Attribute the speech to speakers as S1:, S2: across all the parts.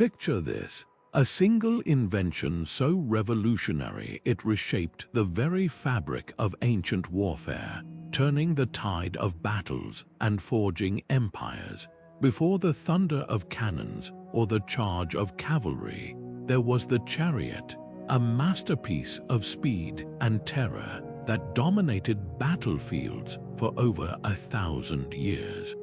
S1: Picture this, a single invention so revolutionary it reshaped the very fabric of ancient warfare, turning the tide of battles and forging empires. Before the thunder of cannons or the charge of cavalry, there was the chariot, a masterpiece of speed and terror that dominated battlefields for over 1,000 years.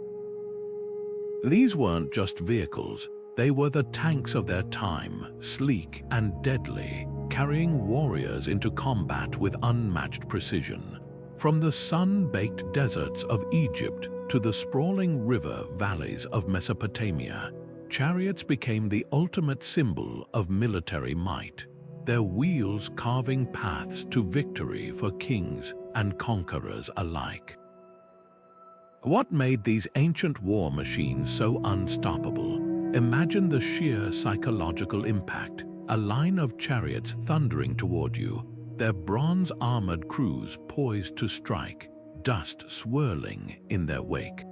S1: These weren't just vehicles, they were the tanks of their time, sleek and deadly, carrying warriors into combat with unmatched precision. From the sun-baked deserts of Egypt to the sprawling river valleys of Mesopotamia, chariots became the ultimate symbol of military might, their wheels carving paths to victory for kings and conquerors alike. What made these ancient war machines so unstoppable? Imagine the sheer psychological impact, a line of chariots thundering toward you, their bronze-armored crews poised to strike, dust swirling in their wake.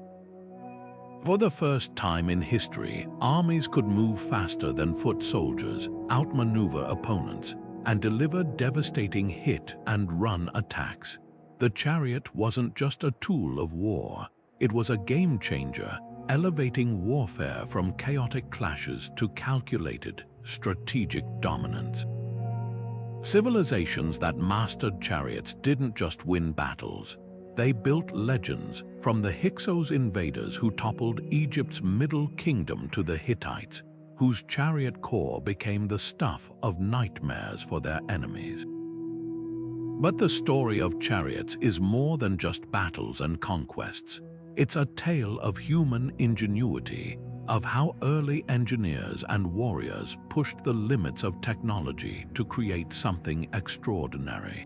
S1: For the first time in history, armies could move faster than foot soldiers, outmaneuver opponents, and deliver devastating hit-and-run attacks. The chariot wasn't just a tool of war, it was a game-changer, elevating warfare from chaotic clashes to calculated, strategic dominance. Civilizations that mastered chariots didn't just win battles. They built legends, from the Hyksos invaders who toppled Egypt's Middle Kingdom to the Hittites, whose chariot corps became the stuff of nightmares for their enemies. But the story of chariots is more than just battles and conquests. It's a tale of human ingenuity, of how early engineers and warriors pushed the limits of technology to create something extraordinary.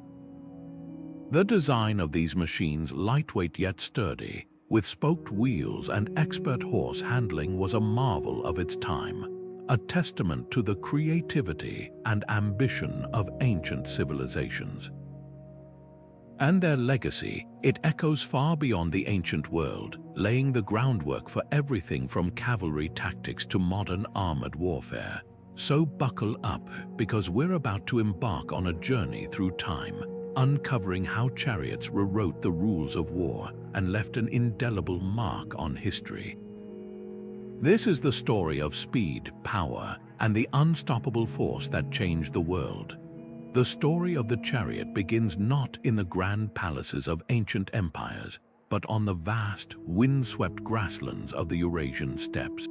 S1: The design of these machines, lightweight yet sturdy, with spoked wheels and expert horse handling, was a marvel of its time, a testament to the creativity and ambition of ancient civilizations. And their legacy, it echoes far beyond the ancient world, laying the groundwork for everything from cavalry tactics to modern armored warfare. So buckle up, because we're about to embark on a journey through time, uncovering how chariots rewrote the rules of war and left an indelible mark on history. This is the story of speed, power, and the unstoppable force that changed the world. The story of the chariot begins not in the grand palaces of ancient empires, but on the vast, wind-swept grasslands of the Eurasian steppes.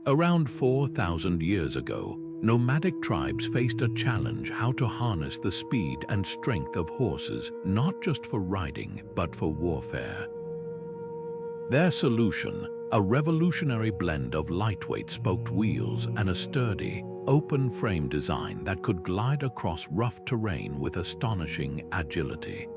S1: Around 4,000 years ago, nomadic tribes faced a challenge: how to harness the speed and strength of horses, not just for riding, but for warfare. Their solution, a revolutionary blend of lightweight spoked wheels and a sturdy, open-frame design that could glide across rough terrain with astonishing agility.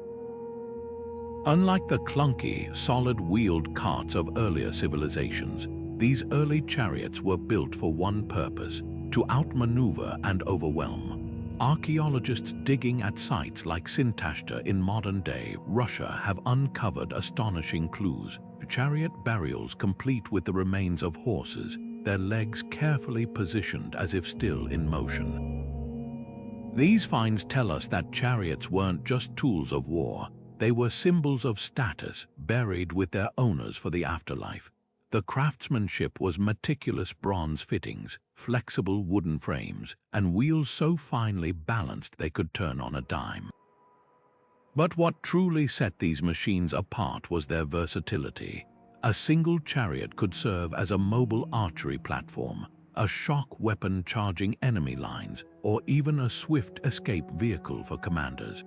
S1: Unlike the clunky, solid-wheeled carts of earlier civilizations, these early chariots were built for one purpose: to outmaneuver and overwhelm. Archaeologists digging at sites like Sintashta in modern-day Russia have uncovered astonishing clues: chariot burials complete with the remains of horses, their legs carefully positioned as if still in motion. These finds tell us that chariots weren't just tools of war, they were symbols of status, buried with their owners for the afterlife. The craftsmanship was meticulous bronze fittings, flexible wooden frames, and wheels so finely balanced they could turn on a dime. But what truly set these machines apart was their versatility. A single chariot could serve as a mobile archery platform, a shock weapon charging enemy lines, or even a swift escape vehicle for commanders.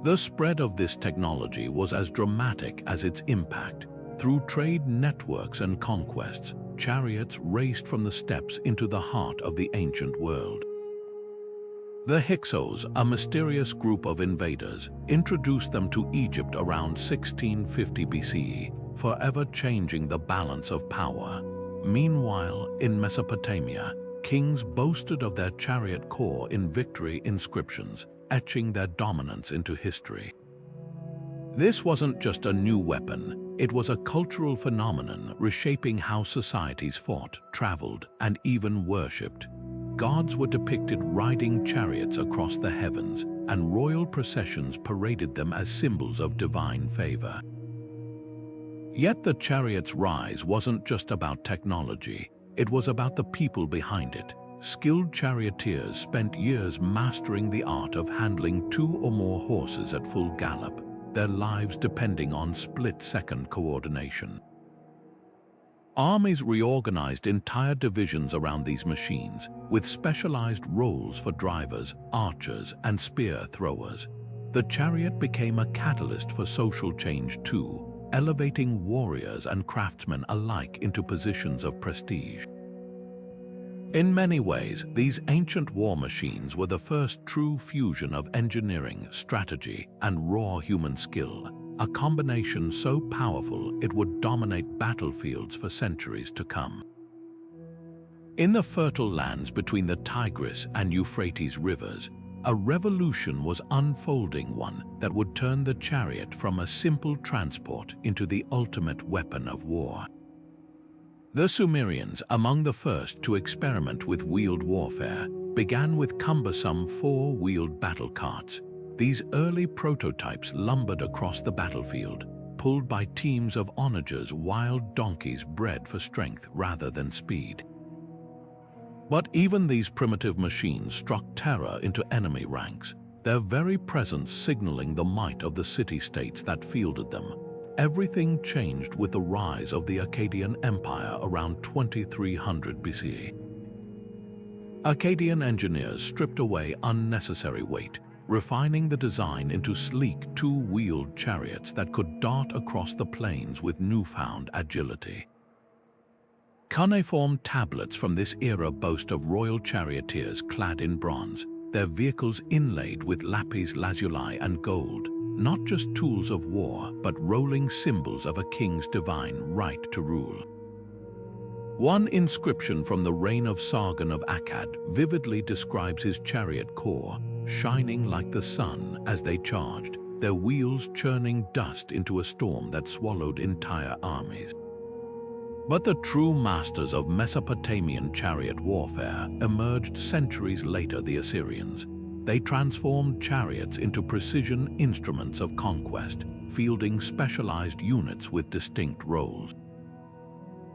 S1: The spread of this technology was as dramatic as its impact. Through trade networks and conquests, chariots raced from the steppes into the heart of the ancient world. The Hyksos, a mysterious group of invaders, introduced them to Egypt around 1650 BCE, forever changing the balance of power. Meanwhile, in Mesopotamia, kings boasted of their chariot corps in victory inscriptions, etching their dominance into history. This wasn't just a new weapon, it was a cultural phenomenon reshaping how societies fought, traveled, and even worshipped. Gods were depicted riding chariots across the heavens, and royal processions paraded them as symbols of divine favor. Yet the chariot's rise wasn't just about technology, it was about the people behind it. Skilled charioteers spent years mastering the art of handling 2 or more horses at full gallop, their lives depending on split-second coordination. Armies reorganized entire divisions around these machines, with specialized roles for drivers, archers, and spear throwers. The chariot became a catalyst for social change too, elevating warriors and craftsmen alike into positions of prestige. In many ways, these ancient war machines were the first true fusion of engineering, strategy, and raw human skill, a combination so powerful it would dominate battlefields for centuries to come. In the fertile lands between the Tigris and Euphrates rivers, a revolution was unfolding, one that would turn the chariot from a simple transport into the ultimate weapon of war. The Sumerians, among the first to experiment with wheeled warfare, began with cumbersome 4-wheeled battle carts. These early prototypes lumbered across the battlefield, pulled by teams of onagers, wild donkeys bred for strength rather than speed. But even these primitive machines struck terror into enemy ranks, their very presence signaling the might of the city-states that fielded them. Everything changed with the rise of the Akkadian Empire around 2300 BCE. Akkadian engineers stripped away unnecessary weight, refining the design into sleek 2-wheeled chariots that could dart across the plains with newfound agility. Cuneiform tablets from this era boast of royal charioteers clad in bronze, their vehicles inlaid with lapis lazuli and gold, not just tools of war, but rolling symbols of a king's divine right to rule. One inscription from the reign of Sargon of Akkad vividly describes his chariot corps, shining like the sun as they charged, their wheels churning dust into a storm that swallowed entire armies. But the true masters of Mesopotamian chariot warfare emerged centuries later, the Assyrians. They transformed chariots into precision instruments of conquest, fielding specialized units with distinct roles.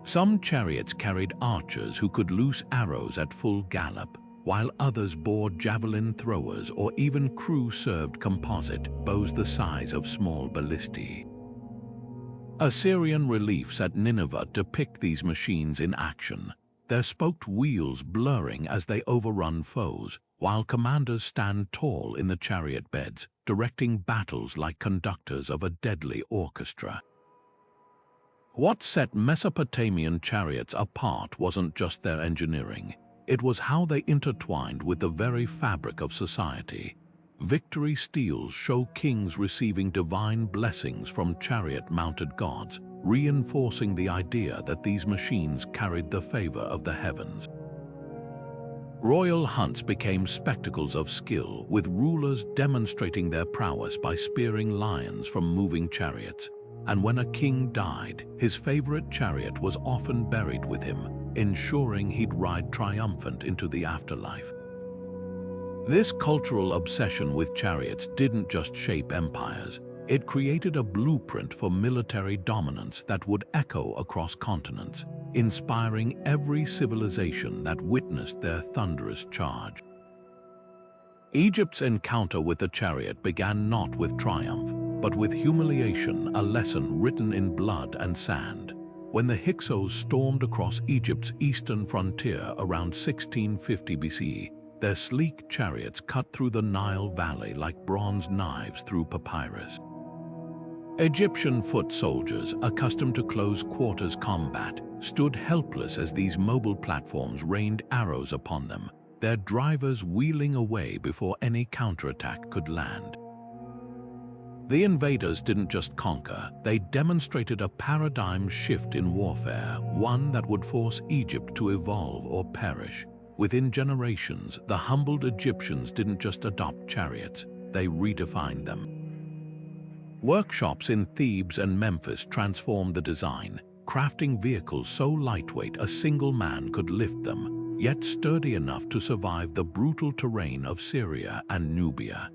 S1: Some chariots carried archers who could loose arrows at full gallop, while others bore javelin throwers or even crew-served composite bows the size of small ballistae. Assyrian reliefs at Nineveh depict these machines in action, their spoked wheels blurring as they overrun foes, while commanders stand tall in the chariot beds, directing battles like conductors of a deadly orchestra. What set Mesopotamian chariots apart wasn't just their engineering, it was how they intertwined with the very fabric of society. Victory steels show kings receiving divine blessings from chariot-mounted gods, reinforcing the idea that these machines carried the favor of the heavens. Royal hunts became spectacles of skill, with rulers demonstrating their prowess by spearing lions from moving chariots. And when a king died, his favorite chariot was often buried with him, ensuring he'd ride triumphant into the afterlife. This cultural obsession with chariots didn't just shape empires, it created a blueprint for military dominance that would echo across continents, inspiring every civilization that witnessed their thunderous charge. Egypt's encounter with the chariot began not with triumph, but with humiliation, a lesson written in blood and sand. When the Hyksos stormed across Egypt's eastern frontier around 1650 BCE, their sleek chariots cut through the Nile Valley like bronze knives through papyrus. Egyptian foot soldiers, accustomed to close-quarters combat, stood helpless as these mobile platforms rained arrows upon them, their drivers wheeling away before any counterattack could land. The invaders didn't just conquer, they demonstrated a paradigm shift in warfare, one that would force Egypt to evolve or perish. Within generations, the humbled Egyptians didn't just adopt chariots, they redefined them. Workshops in Thebes and Memphis transformed the design, crafting vehicles so lightweight a single man could lift them, yet sturdy enough to survive the brutal terrain of Syria and Nubia.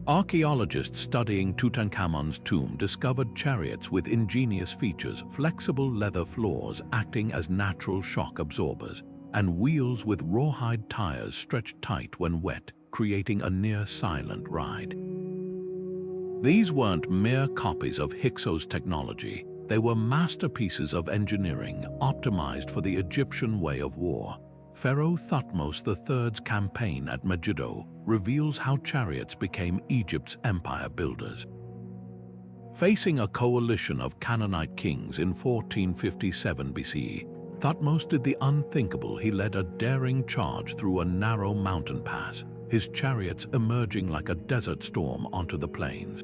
S1: Archaeologists studying Tutankhamun's tomb discovered chariots with ingenious features, flexible leather floors acting as natural shock absorbers, and wheels with rawhide tires stretched tight when wet, creating a near-silent ride. These weren't mere copies of Hyksos technology. They were masterpieces of engineering optimized for the Egyptian way of war. Pharaoh Thutmose III's campaign at Megiddo reveals how chariots became Egypt's empire builders. Facing a coalition of Canaanite kings in 1457 BCE, Thutmose did the unthinkable. He led a daring charge through a narrow mountain pass, his chariots emerging like a desert storm onto the plains.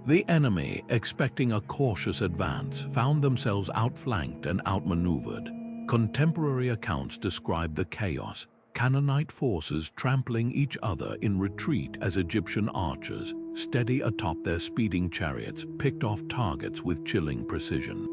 S1: The enemy, expecting a cautious advance, found themselves outflanked and outmaneuvered. Contemporary accounts describe the chaos, Canaanite forces trampling each other in retreat as Egyptian archers, steady atop their speeding chariots, picked off targets with chilling precision.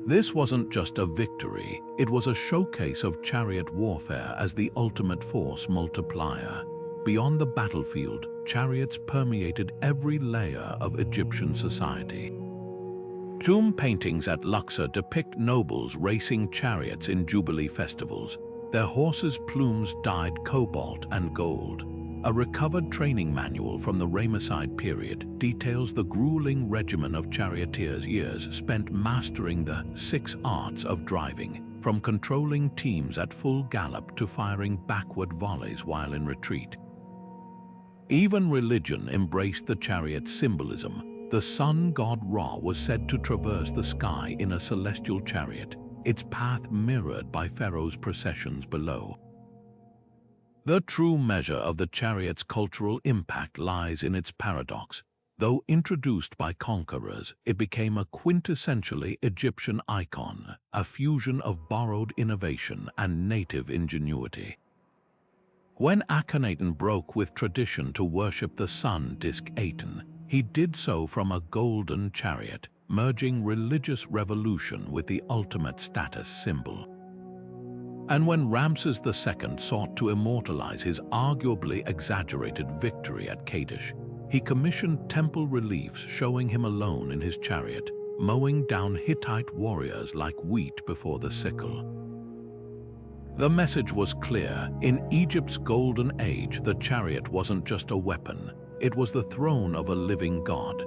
S1: This wasn't just a victory, it was a showcase of chariot warfare as the ultimate force multiplier. Beyond the battlefield, chariots permeated every layer of Egyptian society. Tomb paintings at Luxor depict nobles racing chariots in jubilee festivals, their horses' plumes dyed cobalt and gold. A recovered training manual from the Ramesside period details the grueling regimen of charioteers' years spent mastering the 6 arts of driving, from controlling teams at full gallop to firing backward volleys while in retreat. Even religion embraced the chariot symbolism. The sun god Ra was said to traverse the sky in a celestial chariot, its path mirrored by Pharaoh's processions below. The true measure of the chariot's cultural impact lies in its paradox. Though introduced by conquerors, it became a quintessentially Egyptian icon, a fusion of borrowed innovation and native ingenuity. When Akhenaten broke with tradition to worship the sun disk Aten, he did so from a golden chariot, merging religious revolution with the ultimate status symbol. And when Ramses II sought to immortalize his arguably exaggerated victory at Kadesh, he commissioned temple reliefs showing him alone in his chariot, mowing down Hittite warriors like wheat before the sickle. The message was clear. In Egypt's golden age, the chariot wasn't just a weapon, it was the throne of a living god.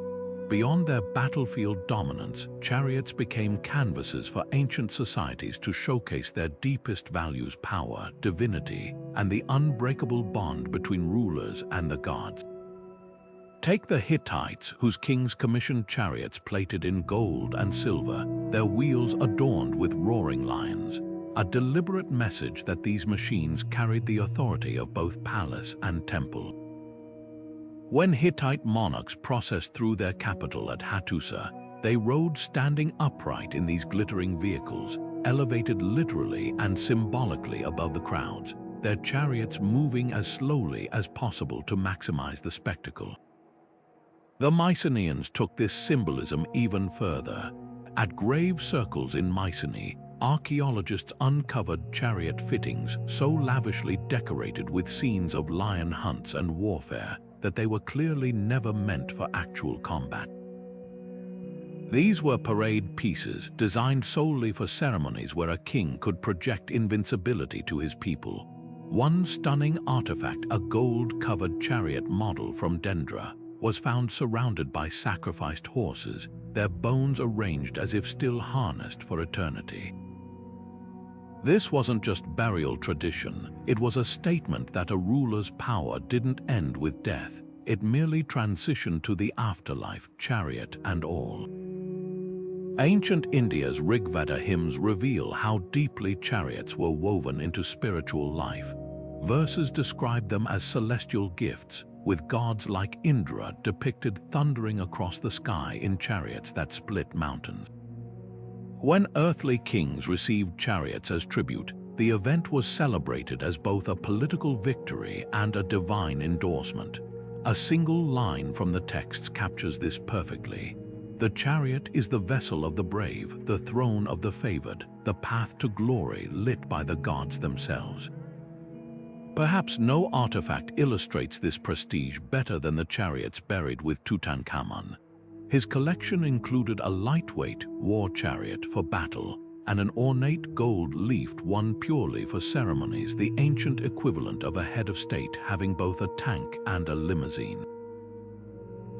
S1: Beyond their battlefield dominance, chariots became canvases for ancient societies to showcase their deepest values: power, divinity, and the unbreakable bond between rulers and the gods. Take the Hittites, whose kings commissioned chariots plated in gold and silver, their wheels adorned with roaring lions, a deliberate message that these machines carried the authority of both palace and temple. When Hittite monarchs processed through their capital at Hattusa, they rode standing upright in these glittering vehicles, elevated literally and symbolically above the crowds, their chariots moving as slowly as possible to maximize the spectacle. The Mycenaeans took this symbolism even further. At grave circles in Mycenae, archaeologists uncovered chariot fittings so lavishly decorated with scenes of lion hunts and warfare that they were clearly never meant for actual combat. These were parade pieces designed solely for ceremonies where a king could project invincibility to his people. One stunning artifact, a gold-covered chariot model from Dendra, was found surrounded by sacrificed horses, their bones arranged as if still harnessed for eternity. This wasn't just burial tradition, it was a statement that a ruler's power didn't end with death, it merely transitioned to the afterlife, chariot and all. Ancient India's Rigveda hymns reveal how deeply chariots were woven into spiritual life. Verses describe them as celestial gifts, with gods like Indra depicted thundering across the sky in chariots that split mountains. When earthly kings received chariots as tribute, the event was celebrated as both a political victory and a divine endorsement. A single line from the texts captures this perfectly. The chariot is the vessel of the brave, the throne of the favored, the path to glory lit by the gods themselves. Perhaps no artifact illustrates this prestige better than the chariots buried with Tutankhamun. His collection included a lightweight war chariot for battle and an ornate gold-leafed one purely for ceremonies, the ancient equivalent of a head of state having both a tank and a limousine.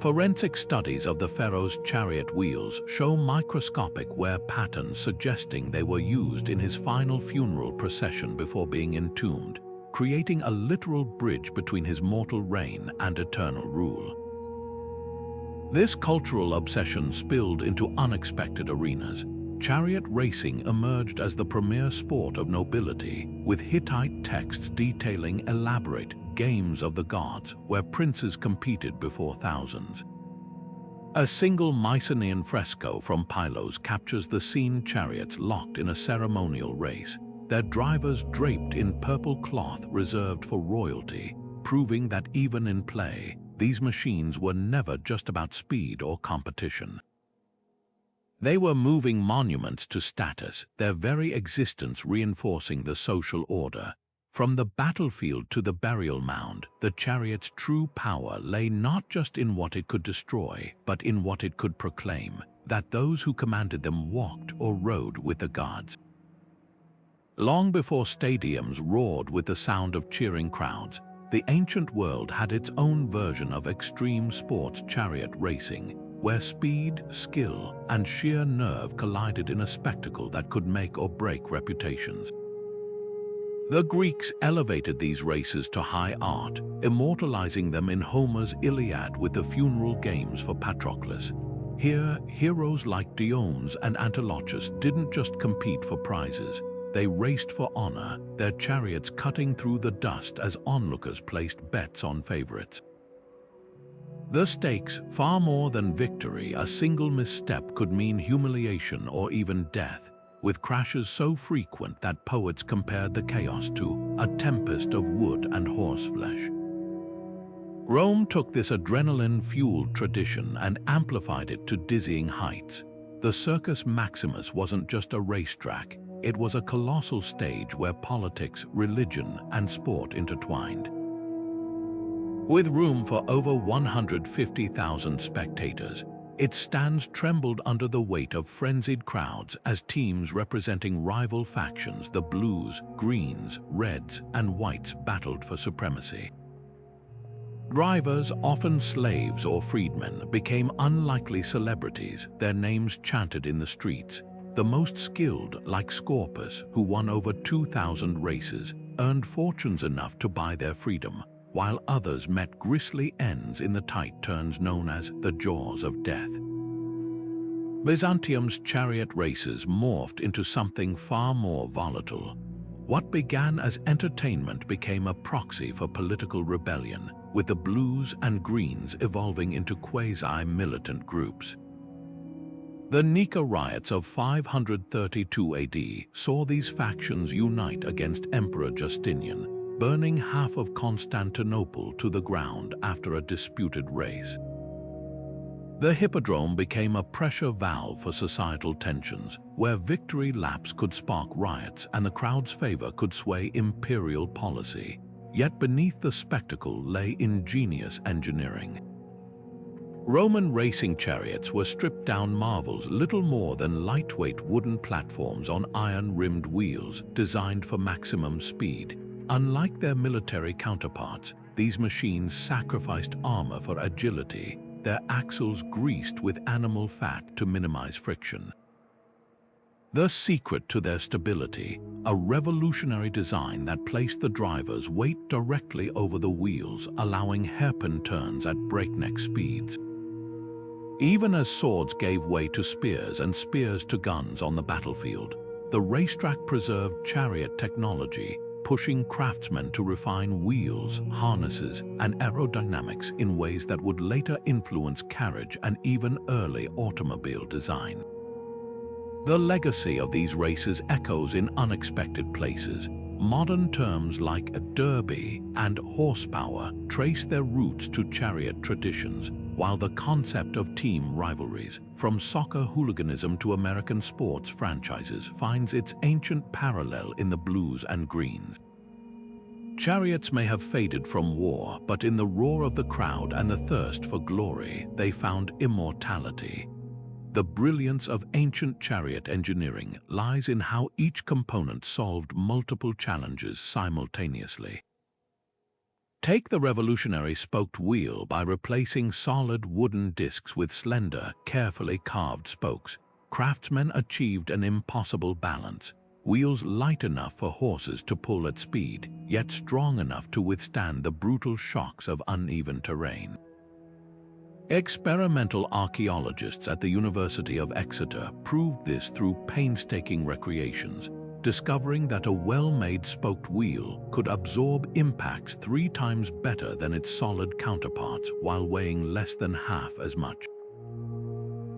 S1: Forensic studies of the pharaoh's chariot wheels show microscopic wear patterns suggesting they were used in his final funeral procession before being entombed, creating a literal bridge between his mortal reign and eternal rule. This cultural obsession spilled into unexpected arenas. Chariot racing emerged as the premier sport of nobility, with Hittite texts detailing elaborate games of the gods where princes competed before thousands. A single Mycenaean fresco from Pylos captures the scene: chariots locked in a ceremonial race, their drivers draped in purple cloth reserved for royalty, proving that even in play, these machines were never just about speed or competition. They were moving monuments to status, their very existence reinforcing the social order. From the battlefield to the burial mound, the chariot's true power lay not just in what it could destroy, but in what it could proclaim, that those who commanded them walked or rode with the gods. Long before stadiums roared with the sound of cheering crowds, the ancient world had its own version of extreme sports chariot racing, where speed, skill, and sheer nerve collided in a spectacle that could make or break reputations. The Greeks elevated these races to high art, immortalizing them in Homer's Iliad with the funeral games for Patroclus. Here, heroes like Diomedes and Antilochus didn't just compete for prizes. They raced for honor, their chariots cutting through the dust as onlookers placed bets on favorites. The stakes, far more than victory, a single misstep could mean humiliation or even death, with crashes so frequent that poets compared the chaos to a tempest of wood and horseflesh. Rome took this adrenaline-fueled tradition and amplified it to dizzying heights. The Circus Maximus wasn't just a racetrack, it was a colossal stage where politics, religion, and sport intertwined. With room for over 150,000 spectators, its stands trembled under the weight of frenzied crowds as teams representing rival factions, the blues, greens, reds, and whites, battled for supremacy. Drivers, often slaves or freedmen, became unlikely celebrities, their names chanted in the streets. The most skilled, like Scorpus, who won over 2,000 races, earned fortunes enough to buy their freedom, while others met grisly ends in the tight turns known as the jaws of death. Byzantium's chariot races morphed into something far more volatile. What began as entertainment became a proxy for political rebellion, with the blues and greens evolving into quasi-militant groups. The Nika riots of 532 AD saw these factions unite against Emperor Justinian, burning half of Constantinople to the ground after a disputed race. The hippodrome became a pressure valve for societal tensions, where victory laps could spark riots and the crowd's favor could sway imperial policy. Yet beneath the spectacle lay ingenious engineering. Roman racing chariots were stripped-down marvels, little more than lightweight wooden platforms on iron-rimmed wheels designed for maximum speed. Unlike their military counterparts, these machines sacrificed armor for agility, their axles greased with animal fat to minimize friction. The secret to their stability, a revolutionary design that placed the driver's weight directly over the wheels, allowing hairpin turns at breakneck speeds. Even as swords gave way to spears and spears to guns on the battlefield, the racetrack preserved chariot technology, pushing craftsmen to refine wheels, harnesses, and aerodynamics in ways that would later influence carriage and even early automobile design. The legacy of these races echoes in unexpected places. Modern terms like derby and horsepower trace their roots to chariot traditions, while the concept of team rivalries, from soccer hooliganism to American sports franchises, finds its ancient parallel in the blues and greens. Chariots may have faded from war, but in the roar of the crowd and the thirst for glory, they found immortality. The brilliance of ancient chariot engineering lies in how each component solved multiple challenges simultaneously. Take the revolutionary spoked wheel. By replacing solid wooden discs with slender, carefully carved spokes, craftsmen achieved an impossible balance. Wheels light enough for horses to pull at speed, yet strong enough to withstand the brutal shocks of uneven terrain. Experimental archaeologists at the University of Exeter proved this through painstaking recreations, discovering that a well-made spoked wheel could absorb impacts 3 times better than its solid counterparts while weighing less than half as much.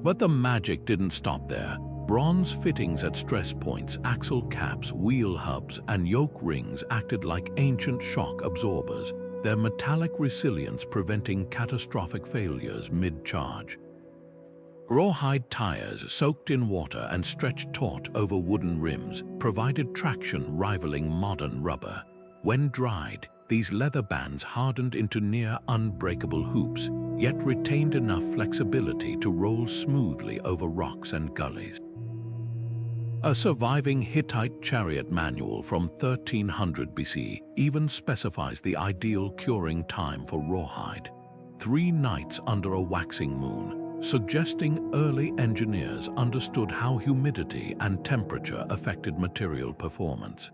S1: But the magic didn't stop there. Bronze fittings at stress points, axle caps, wheel hubs, and yoke rings acted like ancient shock absorbers, their metallic resilience preventing catastrophic failures mid-charge. Rawhide tires soaked in water and stretched taut over wooden rims provided traction rivaling modern rubber. When dried, these leather bands hardened into near unbreakable hoops, yet retained enough flexibility to roll smoothly over rocks and gullies. A surviving Hittite chariot manual from 1300 BC even specifies the ideal curing time for rawhide: 3 nights under a waxing moon, suggesting early engineers understood how humidity and temperature affected material performance.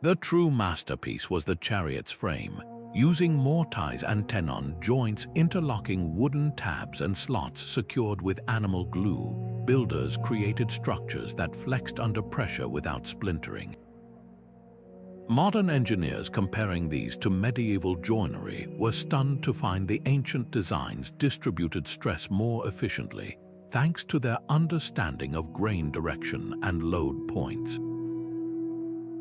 S1: The true masterpiece was the chariot's frame. Using mortise and tenon joints interlocking wooden tabs and slots secured with animal glue, builders created structures that flexed under pressure without splintering. Modern engineers comparing these to medieval joinery were stunned to find the ancient designs distributed stress more efficiently, thanks to their understanding of grain direction and load points.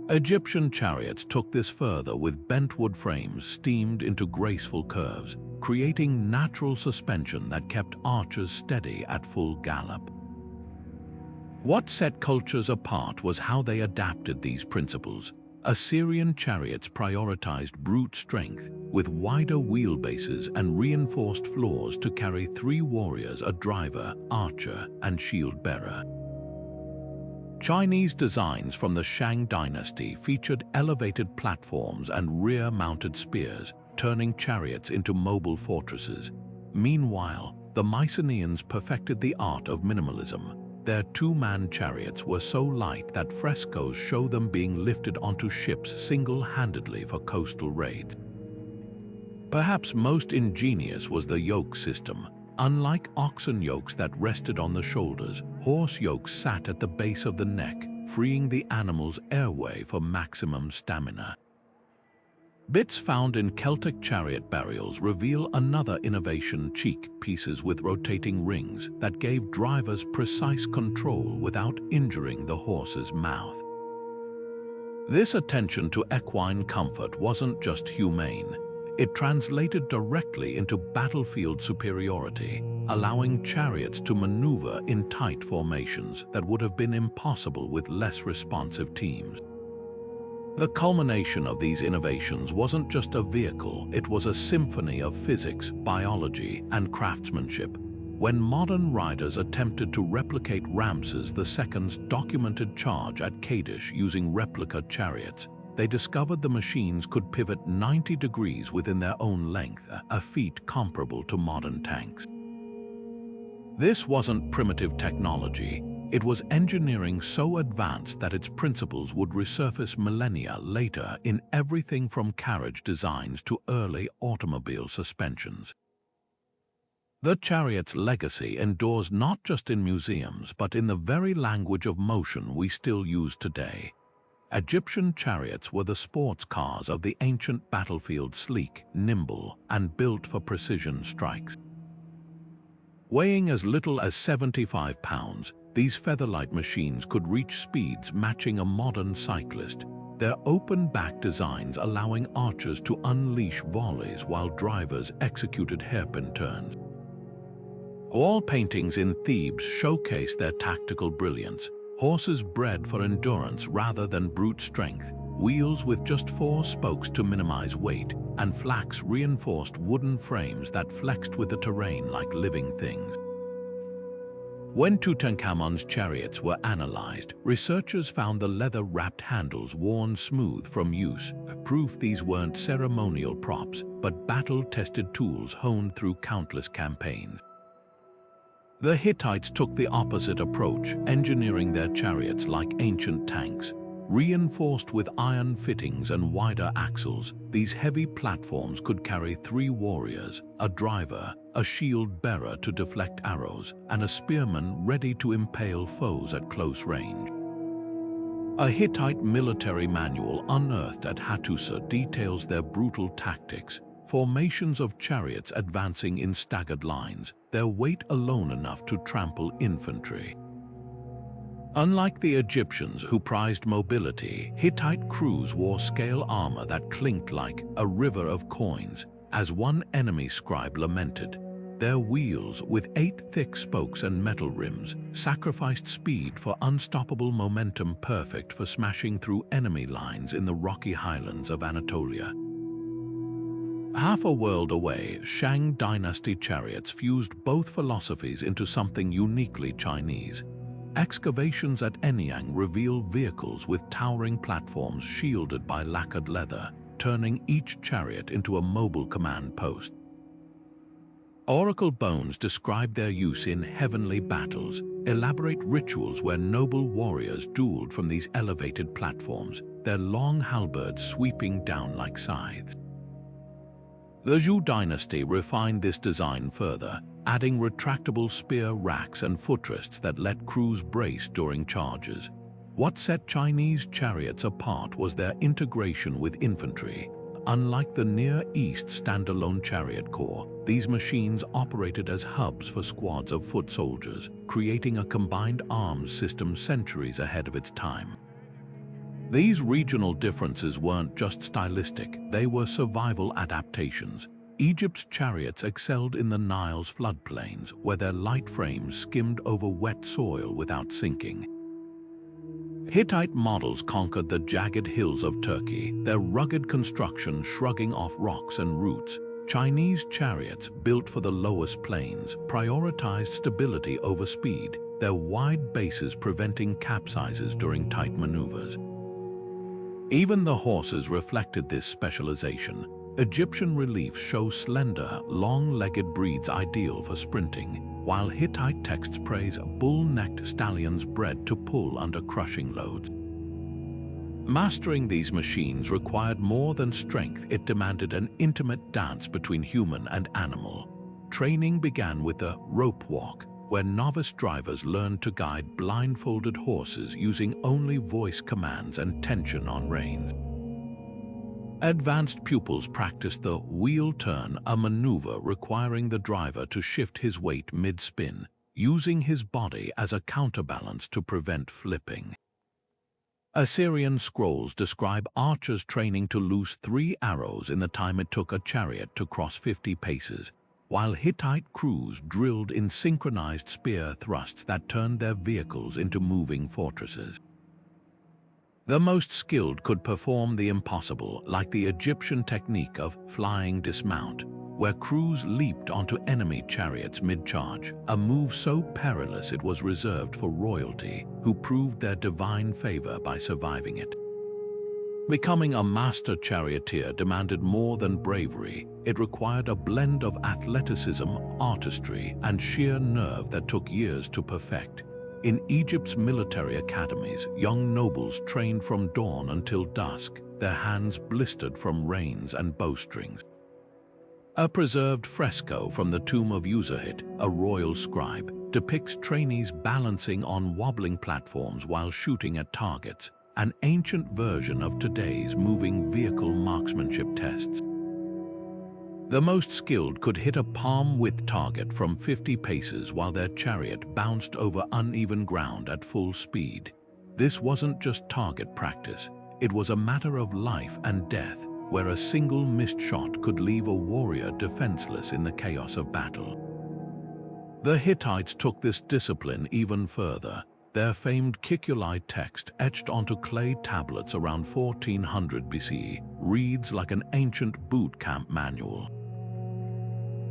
S1: Egyptian chariots took this further with bentwood frames steamed into graceful curves, creating natural suspension that kept archers steady at full gallop. What set cultures apart was how they adapted these principles. Assyrian chariots prioritized brute strength, with wider wheelbases and reinforced floors to carry 3 warriors, a driver, archer, and shield bearer. Chinese designs from the Shang dynasty featured elevated platforms and rear-mounted spears, turning chariots into mobile fortresses. Meanwhile, the Mycenaeans perfected the art of minimalism. Their 2-man chariots were so light that frescoes show them being lifted onto ships single-handedly for coastal raids. Perhaps most ingenious was the yoke system. Unlike oxen yokes that rested on the shoulders, horse yokes sat at the base of the neck, freeing the animal's airway for maximum stamina. Bits found in Celtic chariot burials reveal another innovation: cheek pieces with rotating rings that gave drivers precise control without injuring the horse's mouth. This attention to equine comfort wasn't just humane. It translated directly into battlefield superiority, allowing chariots to maneuver in tight formations that would have been impossible with less responsive teams. The culmination of these innovations wasn't just a vehicle, it was a symphony of physics, biology, and craftsmanship. When modern riders attempted to replicate Ramses II's documented charge at Kadesh using replica chariots, they discovered the machines could pivot 90 degrees within their own length, a feat comparable to modern tanks. This wasn't primitive technology. It was engineering so advanced that its principles would resurface millennia later in everything from carriage designs to early automobile suspensions. The chariot's legacy endures not just in museums, but in the very language of motion we still use today. Egyptian chariots were the sports cars of the ancient battlefield, sleek, nimble, and built for precision strikes. Weighing as little as 75 pounds, these featherlight machines could reach speeds matching a modern cyclist, their open-back designs allowing archers to unleash volleys while drivers executed hairpin turns. Wall paintings in Thebes showcase their tactical brilliance, horses bred for endurance rather than brute strength, wheels with just 4 spokes to minimize weight, and flax-reinforced wooden frames that flexed with the terrain like living things. When Tutankhamun's chariots were analyzed, researchers found the leather-wrapped handles worn smooth from use, proof these weren't ceremonial props, but battle-tested tools honed through countless campaigns. The Hittites took the opposite approach, engineering their chariots like ancient tanks. Reinforced with iron fittings and wider axles, these heavy platforms could carry 3 warriors, a driver, a shield bearer to deflect arrows, and a spearman ready to impale foes at close range. A Hittite military manual unearthed at Hattusa details their brutal tactics, formations of chariots advancing in staggered lines, their weight alone enough to trample infantry. Unlike the Egyptians who prized mobility, Hittite crews wore scale armor that clinked like a river of coins. As one enemy scribe lamented, their wheels, with 8 thick spokes and metal rims, sacrificed speed for unstoppable momentum perfect for smashing through enemy lines in the rocky highlands of Anatolia. Half a world away, Shang dynasty chariots fused both philosophies into something uniquely Chinese. Excavations at Enyang reveal vehicles with towering platforms shielded by lacquered leather, turning each chariot into a mobile command post. Oracle bones describe their use in heavenly battles, elaborate rituals where noble warriors dueled from these elevated platforms, their long halberds sweeping down like scythes. The Zhou dynasty refined this design further, adding retractable spear racks and footrests that let crews brace during charges. What set Chinese chariots apart was their integration with infantry. Unlike the Near East standalone chariot corps, these machines operated as hubs for squads of foot soldiers, creating a combined arms system centuries ahead of its time. These regional differences weren't just stylistic, they were survival adaptations. Egypt's chariots excelled in the Nile's floodplains, where their light frames skimmed over wet soil without sinking. Hittite models conquered the jagged hills of Turkey, their rugged construction shrugging off rocks and roots. Chinese chariots, built for the lowest plains, prioritized stability over speed, their wide bases preventing capsizes during tight maneuvers. Even the horses reflected this specialization. Egyptian reliefs show slender, long-legged breeds ideal for sprinting, while Hittite texts praise bull-necked stallions bred to pull under crushing loads. Mastering these machines required more than strength, it demanded an intimate dance between human and animal. Training began with the rope walk, where novice drivers learned to guide blindfolded horses using only voice commands and tension on reins. Advanced pupils practiced the wheel turn, a maneuver requiring the driver to shift his weight mid-spin, using his body as a counterbalance to prevent flipping. Assyrian scrolls describe archers training to loose 3 arrows in the time it took a chariot to cross 50 paces, while Hittite crews drilled in synchronized spear thrusts that turned their vehicles into moving fortresses. The most skilled could perform the impossible, like the Egyptian technique of flying dismount, where crews leaped onto enemy chariots mid-charge, a move so perilous it was reserved for royalty, who proved their divine favor by surviving it. Becoming a master charioteer demanded more than bravery. It required a blend of athleticism, artistry, and sheer nerve that took years to perfect. In Egypt's military academies, young nobles trained from dawn until dusk, their hands blistered from reins and bowstrings. A preserved fresco from the tomb of Userhit, a royal scribe, depicts trainees balancing on wobbling platforms while shooting at targets, an ancient version of today's moving vehicle marksmanship tests. The most skilled could hit a palm-width target from 50 paces while their chariot bounced over uneven ground at full speed. This wasn't just target practice. It was a matter of life and death, where a single missed shot could leave a warrior defenseless in the chaos of battle. The Hittites took this discipline even further. Their famed Kikuli text, etched onto clay tablets around 1400 BCE, reads like an ancient boot camp manual.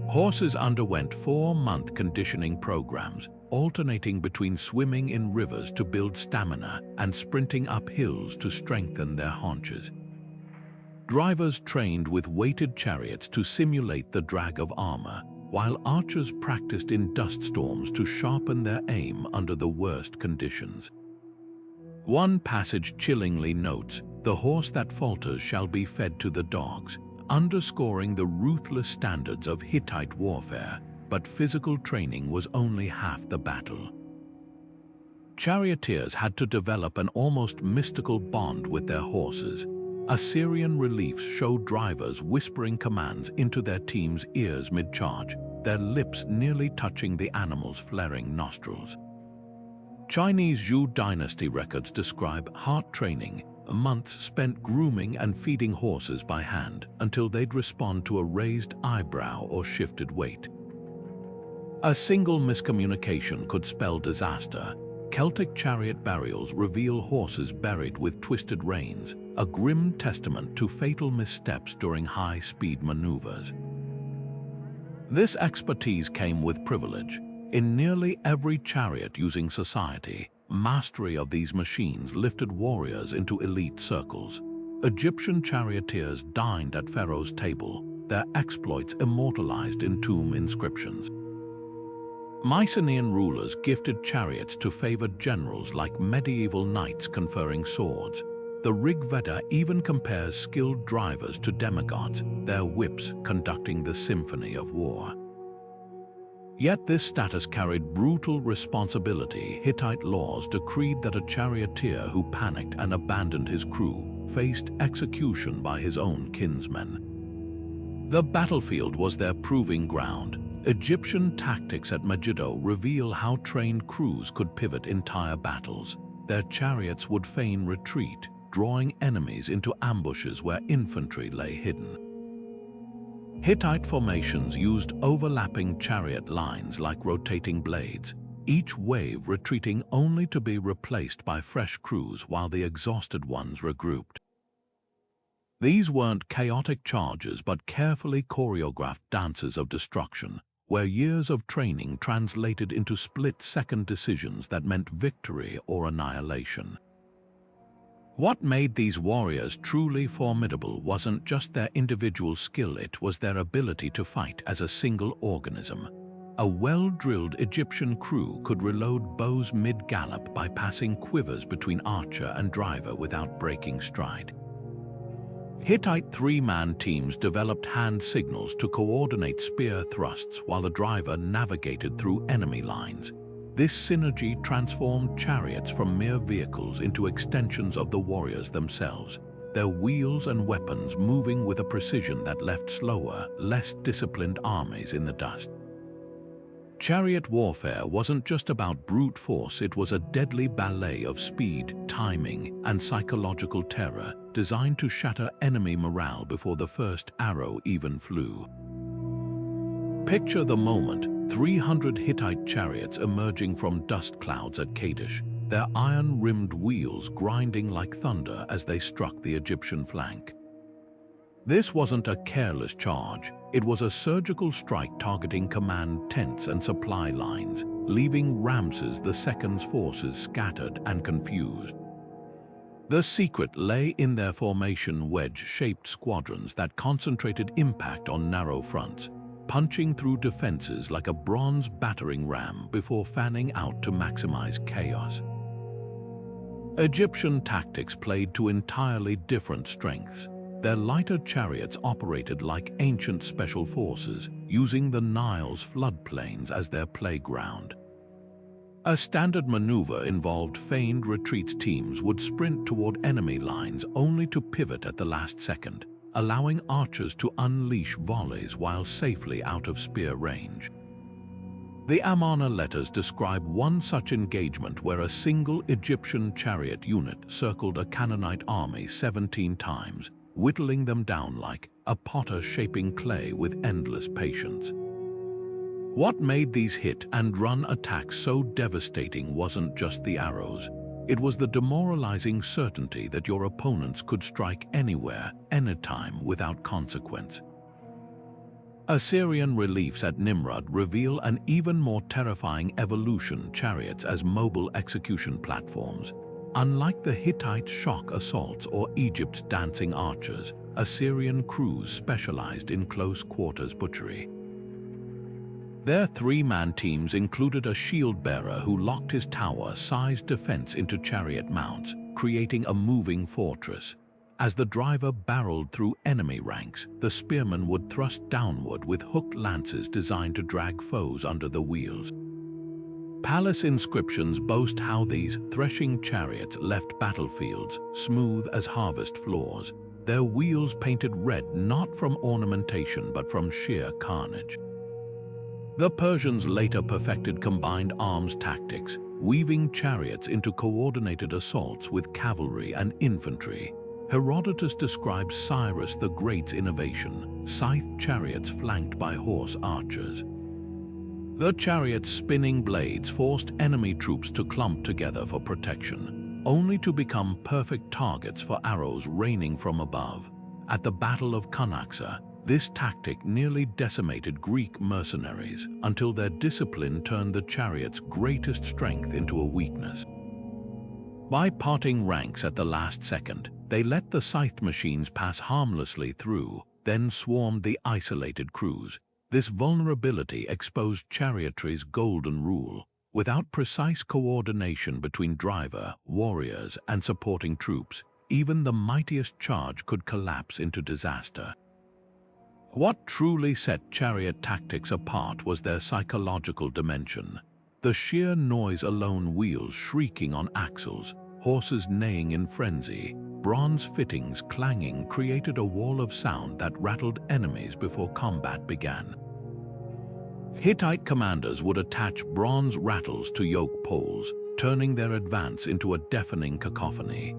S1: Horses underwent 4-month conditioning programs, alternating between swimming in rivers to build stamina and sprinting up hills to strengthen their haunches. Drivers trained with weighted chariots to simulate the drag of armor, while archers practiced in dust storms to sharpen their aim under the worst conditions. One passage chillingly notes, "The horse that falters shall be fed to the dogs," underscoring the ruthless standards of Hittite warfare, but physical training was only half the battle. Charioteers had to develop an almost mystical bond with their horses. Assyrian reliefs showed drivers whispering commands into their team's ears mid-charge, their lips nearly touching the animal's flaring nostrils. Chinese Zhou dynasty records describe heart training, months spent grooming and feeding horses by hand until they'd respond to a raised eyebrow or shifted weight. A single miscommunication could spell disaster. Celtic chariot burials reveal horses buried with twisted reins, a grim testament to fatal missteps during high-speed maneuvers. This expertise came with privilege. In nearly every chariot-using society, mastery of these machines lifted warriors into elite circles. Egyptian charioteers dined at Pharaoh's table, their exploits immortalized in tomb inscriptions. Mycenaean rulers gifted chariots to favored generals like medieval knights conferring swords. The Rig Veda even compares skilled drivers to demigods, their whips conducting the symphony of war. Yet this status carried brutal responsibility. Hittite laws decreed that a charioteer who panicked and abandoned his crew faced execution by his own kinsmen. The battlefield was their proving ground. Egyptian tactics at Megiddo reveal how trained crews could pivot entire battles. Their chariots would feign retreat, drawing enemies into ambushes where infantry lay hidden. Hittite formations used overlapping chariot lines like rotating blades, each wave retreating only to be replaced by fresh crews while the exhausted ones regrouped. These weren't chaotic charges but carefully choreographed dances of destruction, where years of training translated into split-second decisions that meant victory or annihilation. What made these warriors truly formidable wasn't just their individual skill, it was their ability to fight as a single organism. A well-drilled Egyptian crew could reload bows mid-gallop by passing quivers between archer and driver without breaking stride. Hittite three-man teams developed hand signals to coordinate spear thrusts while the driver navigated through enemy lines. This synergy transformed chariots from mere vehicles into extensions of the warriors themselves, their wheels and weapons moving with a precision that left slower, less disciplined armies in the dust. Chariot warfare wasn't just about brute force, it was a deadly ballet of speed, timing, and psychological terror designed to shatter enemy morale before the first arrow even flew. Picture the moment, 300 Hittite chariots emerging from dust clouds at Kadesh, their iron-rimmed wheels grinding like thunder as they struck the Egyptian flank. This wasn't a careless charge, it was a surgical strike targeting command tents and supply lines, leaving Ramses II's forces scattered and confused. The secret lay in their formation wedge-shaped squadrons that concentrated impact on narrow fronts, punching through defenses like a bronze battering ram before fanning out to maximize chaos. Egyptian tactics played to entirely different strengths. Their lighter chariots operated like ancient special forces, using the Nile's floodplains as their playground. A standard maneuver involved feigned retreat. Teams would sprint toward enemy lines only to pivot at the last second, allowing archers to unleash volleys while safely out of spear range. The Amarna letters describe one such engagement where a single Egyptian chariot unit circled a Canaanite army 17 times, whittling them down like a potter shaping clay with endless patience. What made these hit-and-run attacks so devastating wasn't just the arrows. It was the demoralizing certainty that your opponents could strike anywhere, anytime, without consequence. Assyrian reliefs at Nimrud reveal an even more terrifying evolution: chariots as mobile execution platforms. Unlike the Hittite shock assaults or Egypt's dancing archers, Assyrian crews specialized in close-quarters butchery. Their three-man teams included a shield-bearer who locked his tower-sized defense into chariot mounts, creating a moving fortress. As the driver barreled through enemy ranks, the spearmen would thrust downward with hooked lances designed to drag foes under the wheels. Palace inscriptions boast how these threshing chariots left battlefields smooth as harvest floors, their wheels painted red not from ornamentation but from sheer carnage. The Persians later perfected combined arms tactics, weaving chariots into coordinated assaults with cavalry and infantry. Herodotus describes Cyrus the Great's innovation: scythed chariots flanked by horse archers. The chariot's spinning blades forced enemy troops to clump together for protection, only to become perfect targets for arrows raining from above. At the Battle of Cunaxa, this tactic nearly decimated Greek mercenaries until their discipline turned the chariot's greatest strength into a weakness. By parting ranks at the last second, they let the scythed machines pass harmlessly through, then swarmed the isolated crews. This vulnerability exposed chariotry's golden rule. Without precise coordination between driver, warriors, and supporting troops, even the mightiest charge could collapse into disaster. What truly set chariot tactics apart was their psychological dimension. The sheer noise alone, wheels shrieking on axles, horses neighing in frenzy, bronze fittings clanging, created a wall of sound that rattled enemies before combat began. Hittite commanders would attach bronze rattles to yoke poles, turning their advance into a deafening cacophony.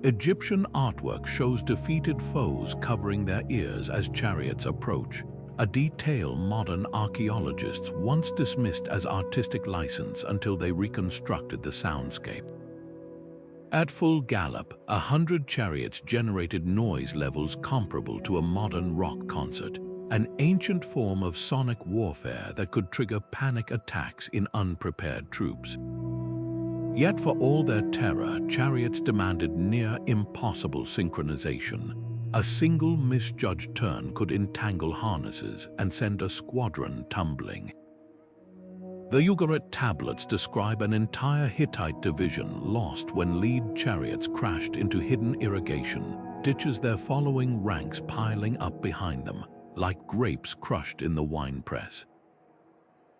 S1: Egyptian artwork shows defeated foes covering their ears as chariots approach, a detail modern archaeologists once dismissed as artistic license until they reconstructed the soundscape. At full gallop, 100 chariots generated noise levels comparable to a modern rock concert, an ancient form of sonic warfare that could trigger panic attacks in unprepared troops. Yet for all their terror, chariots demanded near impossible synchronization. A single misjudged turn could entangle harnesses and send a squadron tumbling. The Ugarit tablets describe an entire Hittite division lost when lead chariots crashed into hidden irrigation ditches, their following ranks piling up behind them, like grapes crushed in the winepress.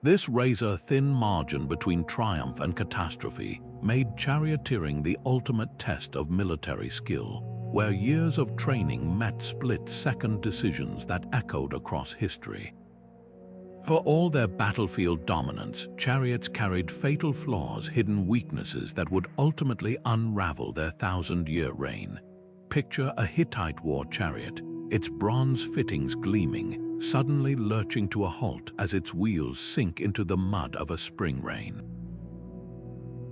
S1: This razor-thin margin between triumph and catastrophe made charioteering the ultimate test of military skill, where years of training met split-second decisions that echoed across history. For all their battlefield dominance, chariots carried fatal flaws, hidden weaknesses that would ultimately unravel their thousand-year reign. Picture a Hittite war chariot, its bronze fittings gleaming, suddenly lurching to a halt as its wheels sink into the mud of a spring rain.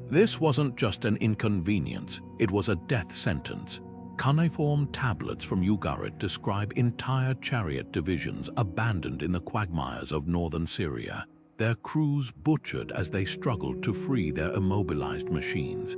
S1: This wasn't just an inconvenience, it was a death sentence. Cuneiform tablets from Ugarit describe entire chariot divisions abandoned in the quagmires of northern Syria, their crews butchered as they struggled to free their immobilized machines.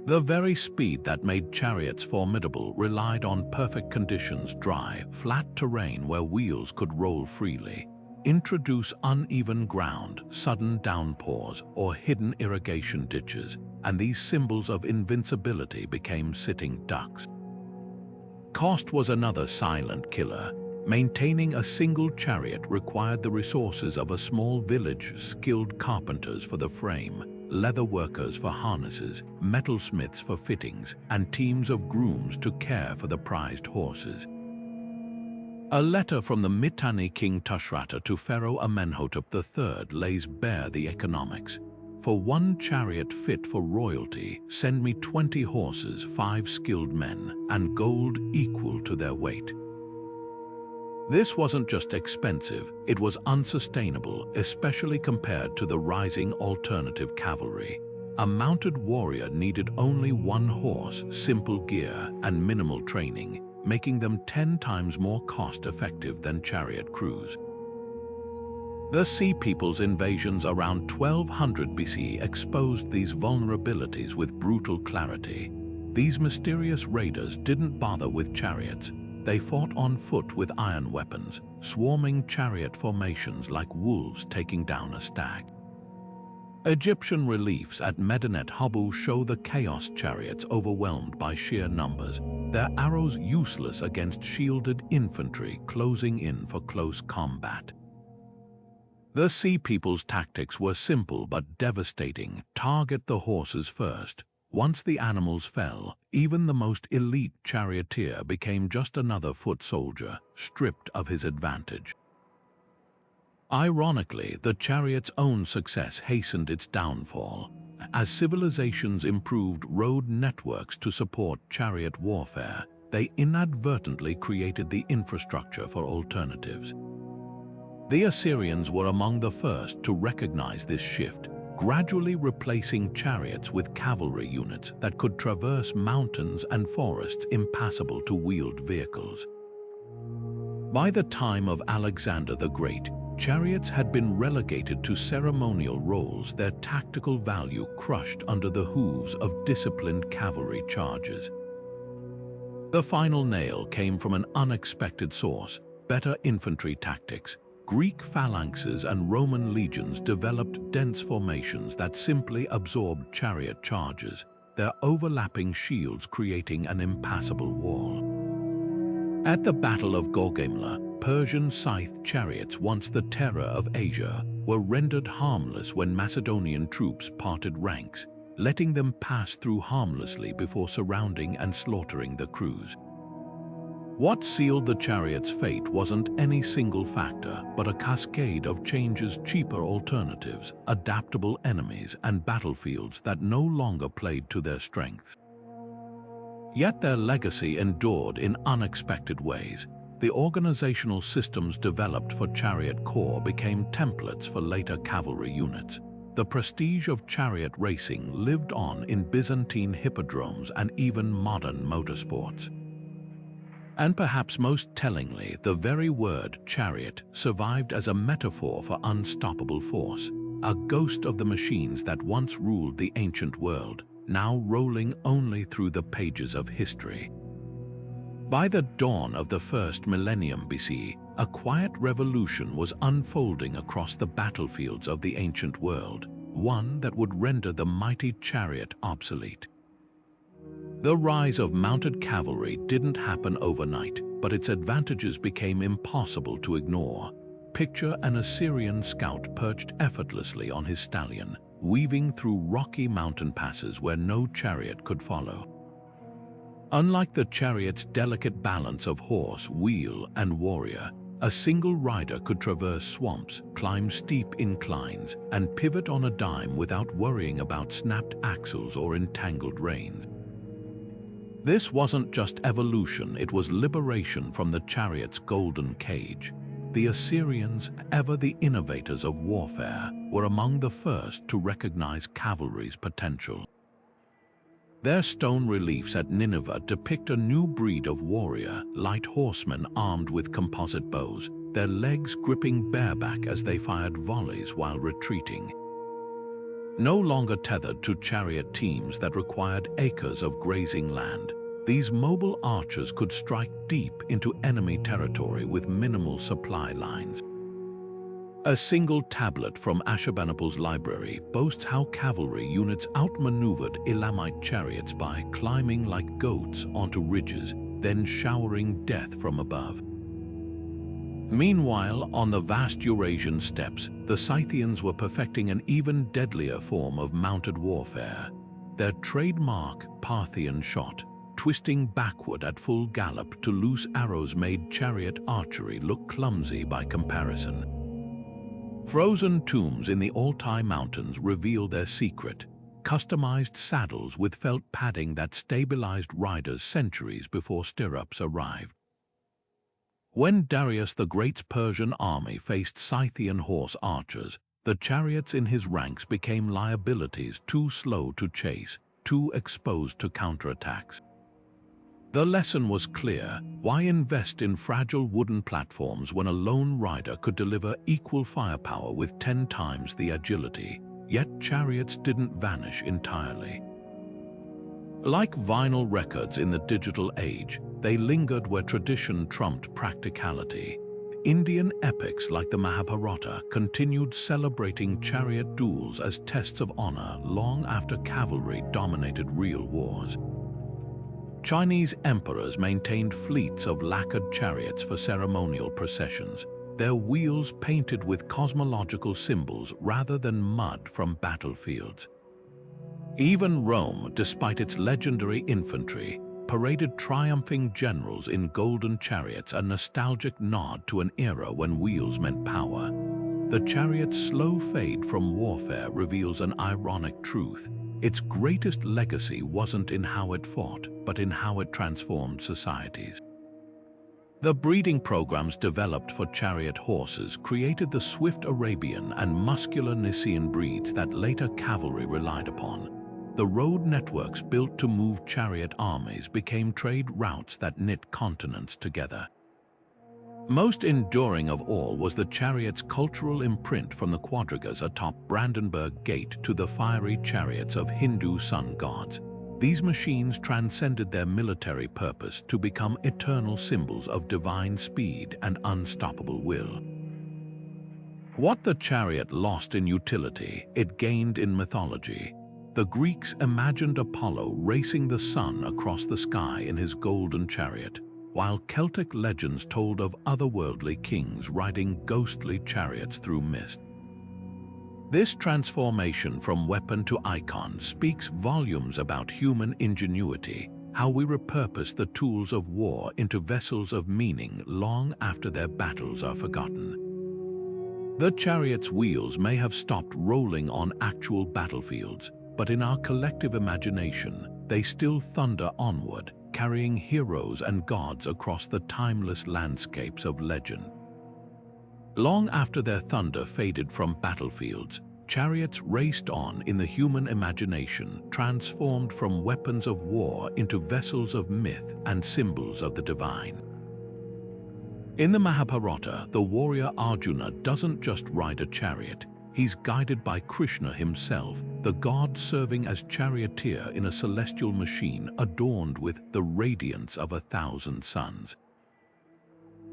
S1: The very speed that made chariots formidable relied on perfect conditions: dry, flat terrain where wheels could roll freely. Introduce uneven ground, sudden downpours, or hidden irrigation ditches, and these symbols of invincibility became sitting ducks. Cost was another silent killer. Maintaining a single chariot required the resources of a small village: skilled carpenters for the frame, leather workers for harnesses, metalsmiths for fittings, and teams of grooms to care for the prized horses. A letter from the Mitanni king Tushratta to Pharaoh Amenhotep III lays bare the economics. For one chariot fit for royalty, send me 20 horses, 5 skilled men, and gold equal to their weight. This wasn't just expensive, it was unsustainable, especially compared to the rising alternative cavalry. A mounted warrior needed only 1 horse, simple gear, and minimal training, making them 10 times more cost-effective than chariot crews. The Sea People's invasions around 1200 BC exposed these vulnerabilities with brutal clarity. These mysterious raiders didn't bother with chariots. They fought on foot with iron weapons, swarming chariot formations like wolves taking down a stag. Egyptian reliefs at Medinet Habu show the chaos chariots overwhelmed by sheer numbers, their arrows useless against shielded infantry closing in for close combat. The Sea People's tactics were simple but devastating. Target the horses first. Once the animals fell, even the most elite charioteer became just another foot soldier, stripped of his advantage. Ironically, the chariot's own success hastened its downfall. As civilizations improved road networks to support chariot warfare, they inadvertently created the infrastructure for alternatives. The Assyrians were among the first to recognize this shift, gradually replacing chariots with cavalry units that could traverse mountains and forests impassable to wheeled vehicles. By the time of Alexander the Great, chariots had been relegated to ceremonial roles, their tactical value crushed under the hooves of disciplined cavalry charges. The final nail came from an unexpected source: better infantry tactics. Greek phalanxes and Roman legions developed dense formations that simply absorbed chariot charges, their overlapping shields creating an impassable wall. At the Battle of Gaugamela, Persian scythe chariots, once the terror of Asia, were rendered harmless when Macedonian troops parted ranks, letting them pass through harmlessly before surrounding and slaughtering the crews. What sealed the chariot's fate wasn't any single factor, but a cascade of changes: cheaper alternatives, adaptable enemies, and battlefields that no longer played to their strengths. Yet their legacy endured in unexpected ways. The organizational systems developed for chariot corps became templates for later cavalry units. The prestige of chariot racing lived on in Byzantine hippodromes and even modern motorsports. And perhaps most tellingly, the very word chariot survived as a metaphor for unstoppable force, a ghost of the machines that once ruled the ancient world, now rolling only through the pages of history. By the dawn of the first millennium BC, a quiet revolution was unfolding across the battlefields of the ancient world, one that would render the mighty chariot obsolete. The rise of mounted cavalry didn't happen overnight, but its advantages became impossible to ignore. Picture an Assyrian scout perched effortlessly on his stallion, weaving through rocky mountain passes where no chariot could follow. Unlike the chariot's delicate balance of horse, wheel, and warrior, a single rider could traverse swamps, climb steep inclines, and pivot on a dime without worrying about snapped axles or entangled reins. This wasn't just evolution, it was liberation from the chariot's golden cage. The Assyrians, ever the innovators of warfare, were among the first to recognize cavalry's potential. Their stone reliefs at Nineveh depict a new breed of warrior, light horsemen armed with composite bows, their legs gripping bareback as they fired volleys while retreating. No longer tethered to chariot teams that required acres of grazing land, these mobile archers could strike deep into enemy territory with minimal supply lines. A single tablet from Ashurbanipal's library boasts how cavalry units outmaneuvered Elamite chariots by climbing like goats onto ridges, then showering death from above. Meanwhile, on the vast Eurasian steppes, the Scythians were perfecting an even deadlier form of mounted warfare. Their trademark Parthian shot, twisting backward at full gallop to loose arrows made chariot archery look clumsy by comparison. Frozen tombs in the Altai Mountains reveal their secret: customized saddles with felt padding that stabilized riders centuries before stirrups arrived. When Darius the Great's Persian army faced Scythian horse archers, the chariots in his ranks became liabilities too slow to chase, too exposed to counterattacks. The lesson was clear: why invest in fragile wooden platforms when a lone rider could deliver equal firepower with 10 times the agility? Yet chariots didn't vanish entirely. Like vinyl records in the digital age, they lingered where tradition trumped practicality. Indian epics like the Mahabharata continued celebrating chariot duels as tests of honor long after cavalry dominated real wars. Chinese emperors maintained fleets of lacquered chariots for ceremonial processions, their wheels painted with cosmological symbols rather than mud from battlefields. Even Rome, despite its legendary infantry, paraded triumphing generals in golden chariots, a nostalgic nod to an era when wheels meant power. The chariot's slow fade from warfare reveals an ironic truth: its greatest legacy wasn't in how it fought, but in how it transformed societies. The breeding programs developed for chariot horses created the swift Arabian and muscular Nisaean breeds that later cavalry relied upon. The road networks built to move chariot armies became trade routes that knit continents together. Most enduring of all was the chariot's cultural imprint, from the quadrigas atop Brandenburg Gate to the fiery chariots of Hindu sun gods. These machines transcended their military purpose to become eternal symbols of divine speed and unstoppable will. What the chariot lost in utility, it gained in mythology. The Greeks imagined Apollo racing the sun across the sky in his golden chariot, while Celtic legends told of otherworldly kings riding ghostly chariots through mist. This transformation from weapon to icon speaks volumes about human ingenuity, how we repurpose the tools of war into vessels of meaning long after their battles are forgotten. The chariot's wheels may have stopped rolling on actual battlefields, but in our collective imagination, they still thunder onward, carrying heroes and gods across the timeless landscapes of legend. Long after their thunder faded from battlefields, chariots raced on in the human imagination, transformed from weapons of war into vessels of myth and symbols of the divine. In the Mahabharata, the warrior Arjuna doesn't just ride a chariot, he's guided by Krishna himself, the god serving as charioteer in a celestial machine adorned with the radiance of 1,000 suns.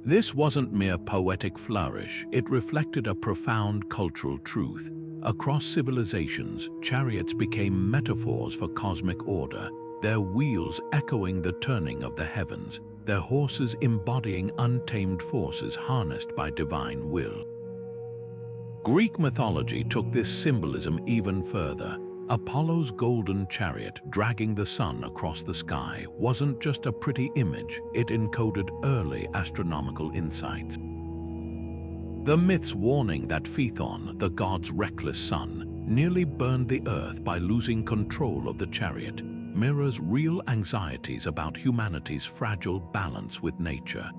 S1: This wasn't mere poetic flourish, it reflected a profound cultural truth. Across civilizations, chariots became metaphors for cosmic order, their wheels echoing the turning of the heavens, their horses embodying untamed forces harnessed by divine will. Greek mythology took this symbolism even further. Apollo's golden chariot dragging the sun across the sky wasn't just a pretty image, it encoded early astronomical insights. The myth's warning that Phaethon, the god's reckless son, nearly burned the earth by losing control of the chariot, mirrors real anxieties about humanity's fragile balance with nature.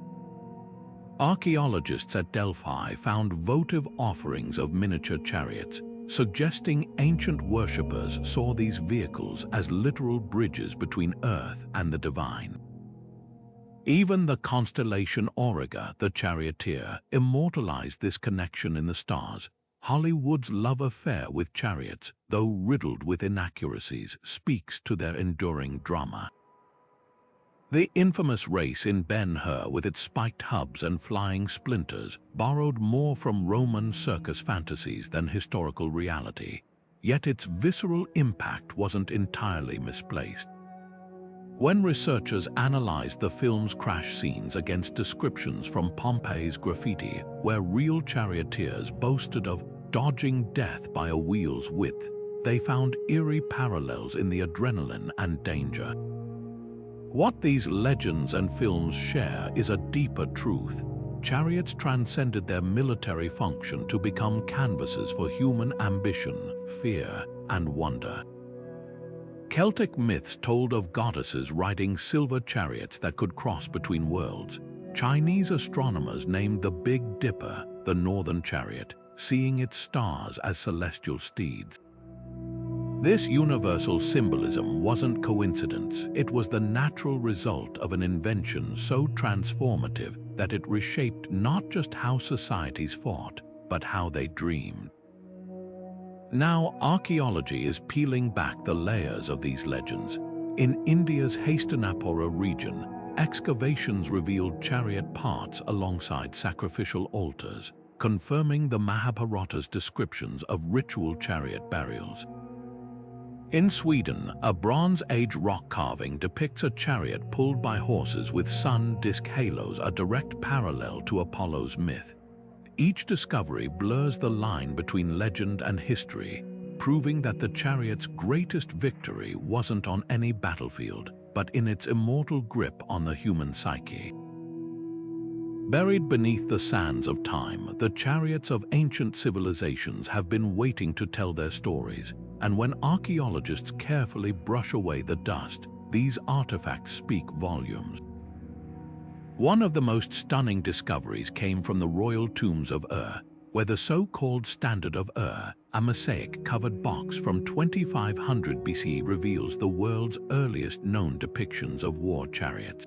S1: Archaeologists at Delphi found votive offerings of miniature chariots, suggesting ancient worshippers saw these vehicles as literal bridges between Earth and the divine. Even the constellation Auriga, the charioteer, immortalized this connection in the stars. Hollywood's love affair with chariots, though riddled with inaccuracies, speaks to their enduring drama. The infamous race in Ben-Hur, with its spiked hubs and flying splinters, borrowed more from Roman circus fantasies than historical reality, yet its visceral impact wasn't entirely misplaced. When researchers analyzed the film's crash scenes against descriptions from Pompeii's graffiti, where real charioteers boasted of dodging death by a wheel's width, they found eerie parallels in the adrenaline and danger. What these legends and films share is a deeper truth. Chariots transcended their military function to become canvases for human ambition, fear, and wonder. Celtic myths told of goddesses riding silver chariots that could cross between worlds. Chinese astronomers named the Big Dipper the Northern Chariot, seeing its stars as celestial steeds. This universal symbolism wasn't coincidence. It was the natural result of an invention so transformative that it reshaped not just how societies fought, but how they dreamed. Now, archaeology is peeling back the layers of these legends. In India's Hastinapura region, excavations revealed chariot parts alongside sacrificial altars, confirming the Mahabharata's descriptions of ritual chariot burials. In Sweden, a Bronze Age rock carving depicts a chariot pulled by horses with sun disk halos, a direct parallel to Apollo's myth. Each discovery blurs the line between legend and history, proving that the chariot's greatest victory wasn't on any battlefield, but in its immortal grip on the human psyche. Buried beneath the sands of time, the chariots of ancient civilizations have been waiting to tell their stories, and when archaeologists carefully brush away the dust, these artifacts speak volumes. One of the most stunning discoveries came from the royal tombs of Ur, where the so-called Standard of Ur, a mosaic-covered box from 2500 BC, reveals the world's earliest known depictions of war chariots.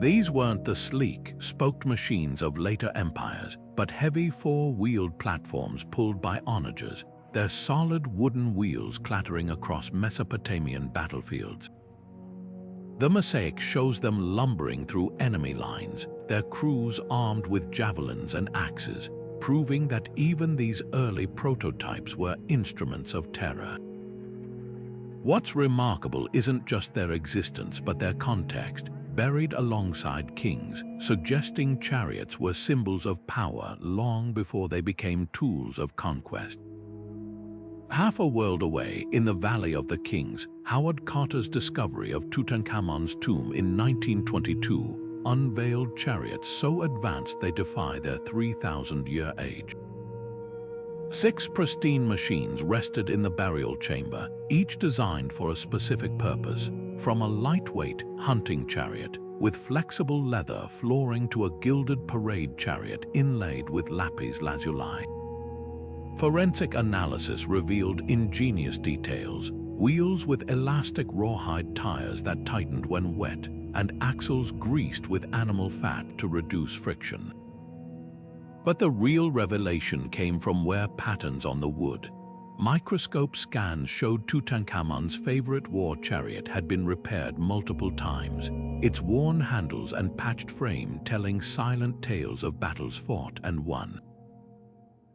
S1: These weren't the sleek, spoked machines of later empires, but heavy four-wheeled platforms pulled by onagers, their solid wooden wheels clattering across Mesopotamian battlefields. The mosaic shows them lumbering through enemy lines, their crews armed with javelins and axes, proving that even these early prototypes were instruments of terror. What's remarkable isn't just their existence but their context, buried alongside kings, suggesting chariots were symbols of power long before they became tools of conquest. Half a world away, in the Valley of the Kings, Howard Carter's discovery of Tutankhamun's tomb in 1922 unveiled chariots so advanced they defy their 3,000-year age. 6 pristine machines rested in the burial chamber, each designed for a specific purpose, from a lightweight hunting chariot with flexible leather flooring to a gilded parade chariot inlaid with lapis lazuli. Forensic analysis revealed ingenious details: wheels with elastic rawhide tires that tightened when wet, and axles greased with animal fat to reduce friction. But the real revelation came from wear patterns on the wood. Microscope scans showed Tutankhamun's favorite war chariot had been repaired multiple times, its worn handles and patched frame telling silent tales of battles fought and won.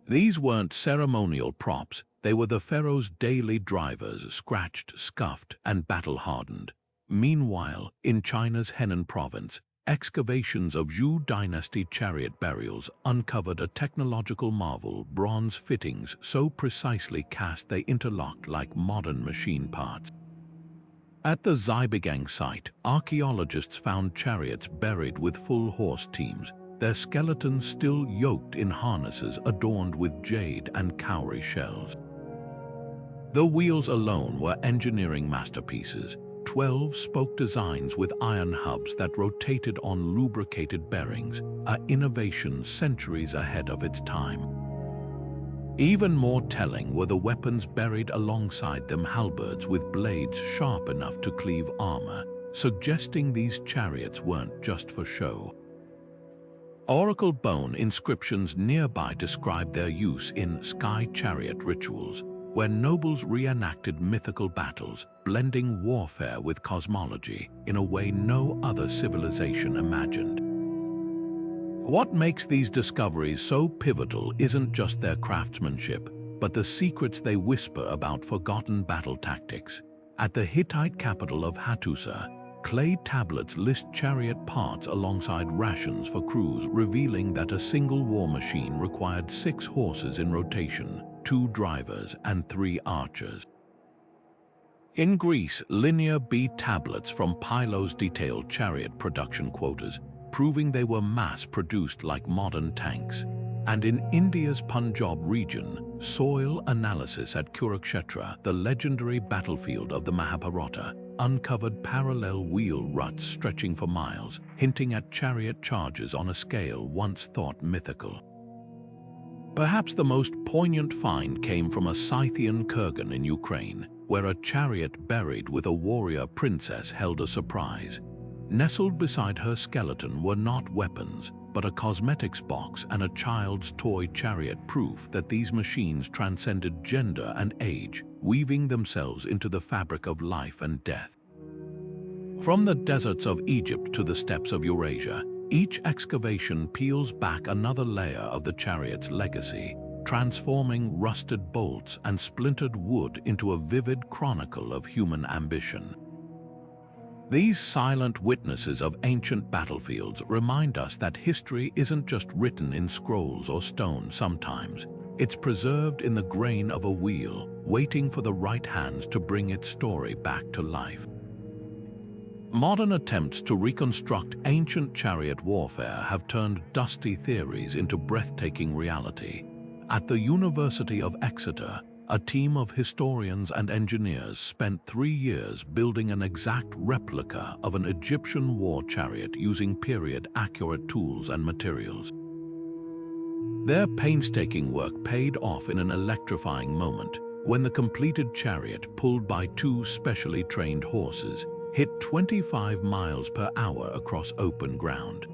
S1: These weren't ceremonial props, they were the pharaoh's daily drivers, scratched, scuffed, and battle-hardened. Meanwhile, in China's Henan province, excavations of Zhou dynasty chariot burials uncovered a technological marvel: bronze fittings so precisely cast they interlocked like modern machine parts. At the Xaibigang site, archaeologists found chariots buried with full horse teams, their skeletons still yoked in harnesses adorned with jade and cowrie shells. The wheels alone were engineering masterpieces, 12-spoke designs with iron hubs that rotated on lubricated bearings, an innovation centuries ahead of its time. Even more telling were the weapons buried alongside them: halberds with blades sharp enough to cleave armor, suggesting these chariots weren't just for show. Oracle bone inscriptions nearby described their use in sky chariot rituals, where nobles reenacted mythical battles, blending warfare with cosmology in a way no other civilization imagined. What makes these discoveries so pivotal isn't just their craftsmanship, but the secrets they whisper about forgotten battle tactics. At the Hittite capital of Hattusa, clay tablets list chariot parts alongside rations for crews, revealing that a single war machine required 6 horses in rotation, 2 drivers, and 3 archers. In Greece, linear B tablets from Pylos detailed chariot production quotas, proving they were mass-produced like modern tanks. And in India's Punjab region, soil analysis at Kurukshetra, the legendary battlefield of the Mahabharata, uncovered parallel wheel ruts stretching for miles, hinting at chariot charges on a scale once thought mythical. Perhaps the most poignant find came from a Scythian kurgan in Ukraine, where a chariot buried with a warrior princess held a surprise. Nestled beside her skeleton were not weapons, but a cosmetics box and a child's toy chariot, proof that these machines transcended gender and age, weaving themselves into the fabric of life and death. From the deserts of Egypt to the steppes of Eurasia, each excavation peels back another layer of the chariot's legacy, transforming rusted bolts and splintered wood into a vivid chronicle of human ambition. These silent witnesses of ancient battlefields remind us that history isn't just written in scrolls or stone sometimes. It's preserved in the grain of a wheel, waiting for the right hands to bring its story back to life. Modern attempts to reconstruct ancient chariot warfare have turned dusty theories into breathtaking reality. At the University of Exeter, a team of historians and engineers spent 3 years building an exact replica of an Egyptian war chariot using period-accurate tools and materials. Their painstaking work paid off in an electrifying moment when the completed chariot, pulled by 2 specially trained horses, hit 25 miles per hour across open ground.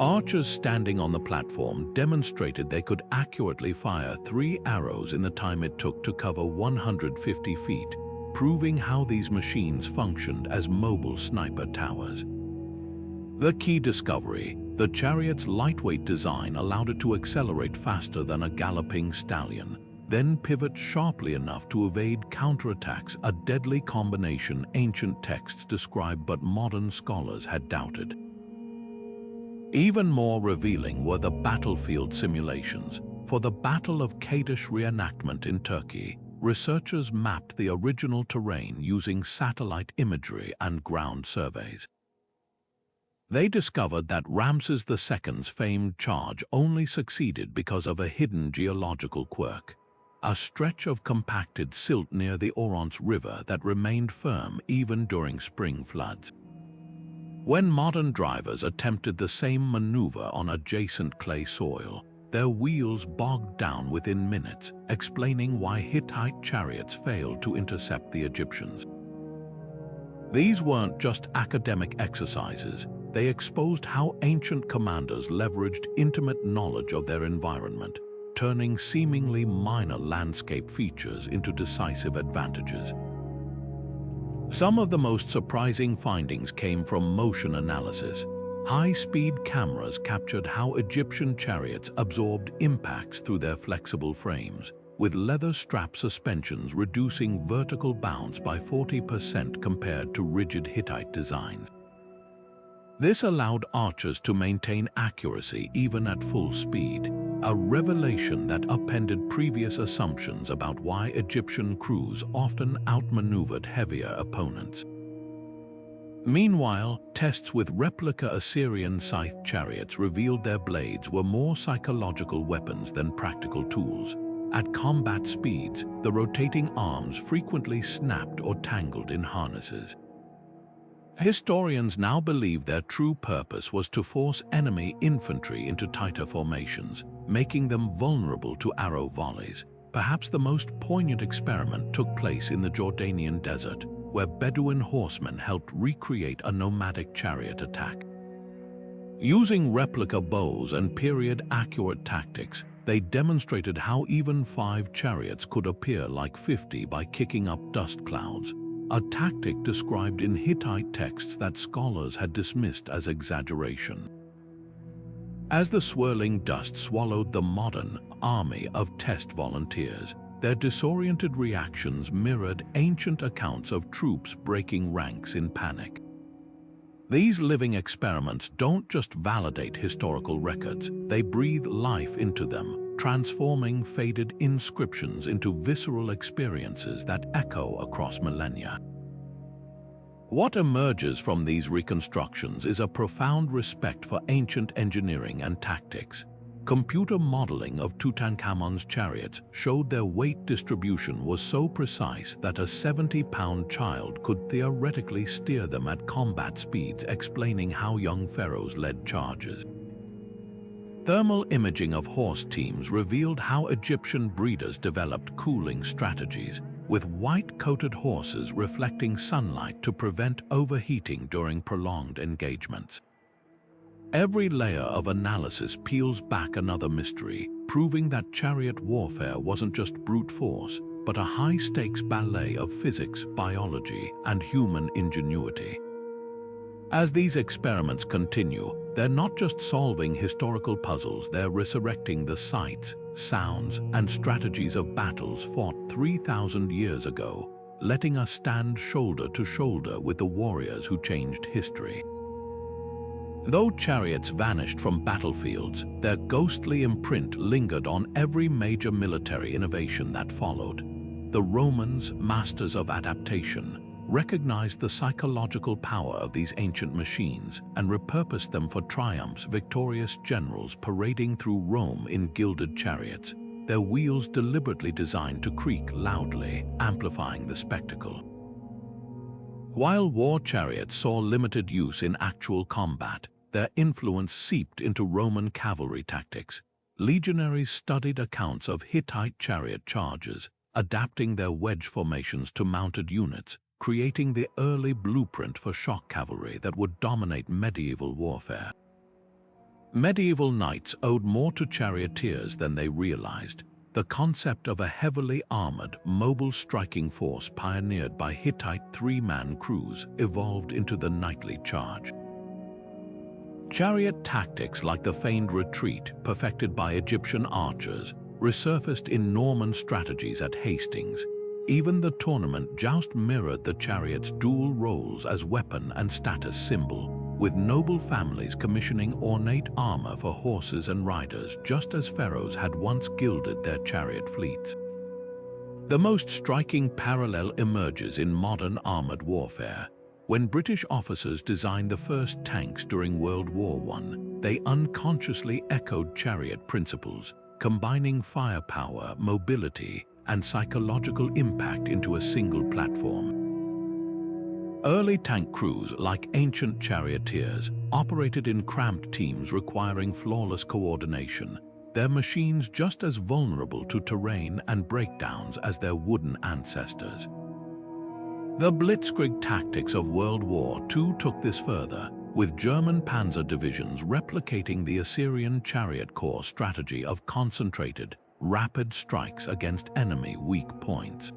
S1: Archers standing on the platform demonstrated they could accurately fire 3 arrows in the time it took to cover 150 feet, proving how these machines functioned as mobile sniper towers. The key discovery: the chariot's lightweight design allowed it to accelerate faster than a galloping stallion, then pivot sharply enough to evade counterattacks, a deadly combination ancient texts described but modern scholars had doubted. Even more revealing were the battlefield simulations. For the Battle of Kadesh reenactment in Turkey, researchers mapped the original terrain using satellite imagery and ground surveys. They discovered that Ramses II's famed charge only succeeded because of a hidden geological quirk, a stretch of compacted silt near the Orontes River that remained firm even during spring floods. When modern drivers attempted the same maneuver on adjacent clay soil, their wheels bogged down within minutes, explaining why Hittite chariots failed to intercept the Egyptians. These weren't just academic exercises. They exposed how ancient commanders leveraged intimate knowledge of their environment, turning seemingly minor landscape features into decisive advantages. Some of the most surprising findings came from motion analysis. High-speed cameras captured how Egyptian chariots absorbed impacts through their flexible frames, with leather strap suspensions reducing vertical bounce by 40% compared to rigid Hittite designs. This allowed archers to maintain accuracy even at full speed, a revelation that upended previous assumptions about why Egyptian crews often outmaneuvered heavier opponents. Meanwhile, tests with replica Assyrian scythe chariots revealed their blades were more psychological weapons than practical tools. At combat speeds, the rotating arms frequently snapped or tangled in harnesses. Historians now believe their true purpose was to force enemy infantry into tighter formations, making them vulnerable to arrow volleys. Perhaps the most poignant experiment took place in the Jordanian desert, where Bedouin horsemen helped recreate a nomadic chariot attack. Using replica bows and period-accurate tactics, they demonstrated how even 5 chariots could appear like 50 by kicking up dust clouds, a tactic described in Hittite texts that scholars had dismissed as exaggeration. As the swirling dust swallowed the modern army of test volunteers, their disoriented reactions mirrored ancient accounts of troops breaking ranks in panic. These living experiments don't just validate historical records, they breathe life into them, transforming faded inscriptions into visceral experiences that echo across millennia. What emerges from these reconstructions is a profound respect for ancient engineering and tactics. Computer modeling of Tutankhamun's chariots showed their weight distribution was so precise that a 70-pound child could theoretically steer them at combat speeds, explaining how young pharaohs led charges. Thermal imaging of horse teams revealed how Egyptian breeders developed cooling strategies, with white-coated horses reflecting sunlight to prevent overheating during prolonged engagements. Every layer of analysis peels back another mystery, proving that chariot warfare wasn't just brute force, but a high-stakes ballet of physics, biology, and human ingenuity. As these experiments continue, they're not just solving historical puzzles, they're resurrecting the sights, sounds, and strategies of battles fought 3,000 years ago, letting us stand shoulder to shoulder with the warriors who changed history. Though chariots vanished from battlefields, their ghostly imprint lingered on every major military innovation that followed. The Romans, masters of adaptation, recognized the psychological power of these ancient machines and repurposed them for triumphs. Victorious generals parading through Rome in gilded chariots, their wheels deliberately designed to creak loudly, amplifying the spectacle. While war chariots saw limited use in actual combat, their influence seeped into Roman cavalry tactics. Legionaries studied accounts of Hittite chariot charges, adapting their wedge formations to mounted units, creating the early blueprint for shock cavalry that would dominate medieval warfare. Medieval knights owed more to charioteers than they realized. The concept of a heavily armored, mobile striking force pioneered by Hittite three-man crews evolved into the knightly charge. Chariot tactics like the feigned retreat, perfected by Egyptian archers, resurfaced in Norman strategies at Hastings. Even the tournament joust mirrored the chariot's dual roles as weapon and status symbol, with noble families commissioning ornate armor for horses and riders, just as pharaohs had once gilded their chariot fleets. The most striking parallel emerges in modern armored warfare. When British officers designed the first tanks during World War I, they unconsciously echoed chariot principles, combining firepower, mobility, and psychological impact into a single platform. Early tank crews, like ancient charioteers, operated in cramped teams requiring flawless coordination, their machines just as vulnerable to terrain and breakdowns as their wooden ancestors. The blitzkrieg tactics of World War II took this further, with German panzer divisions replicating the Assyrian chariot corps strategy of concentrated, rapid strikes against enemy weak points.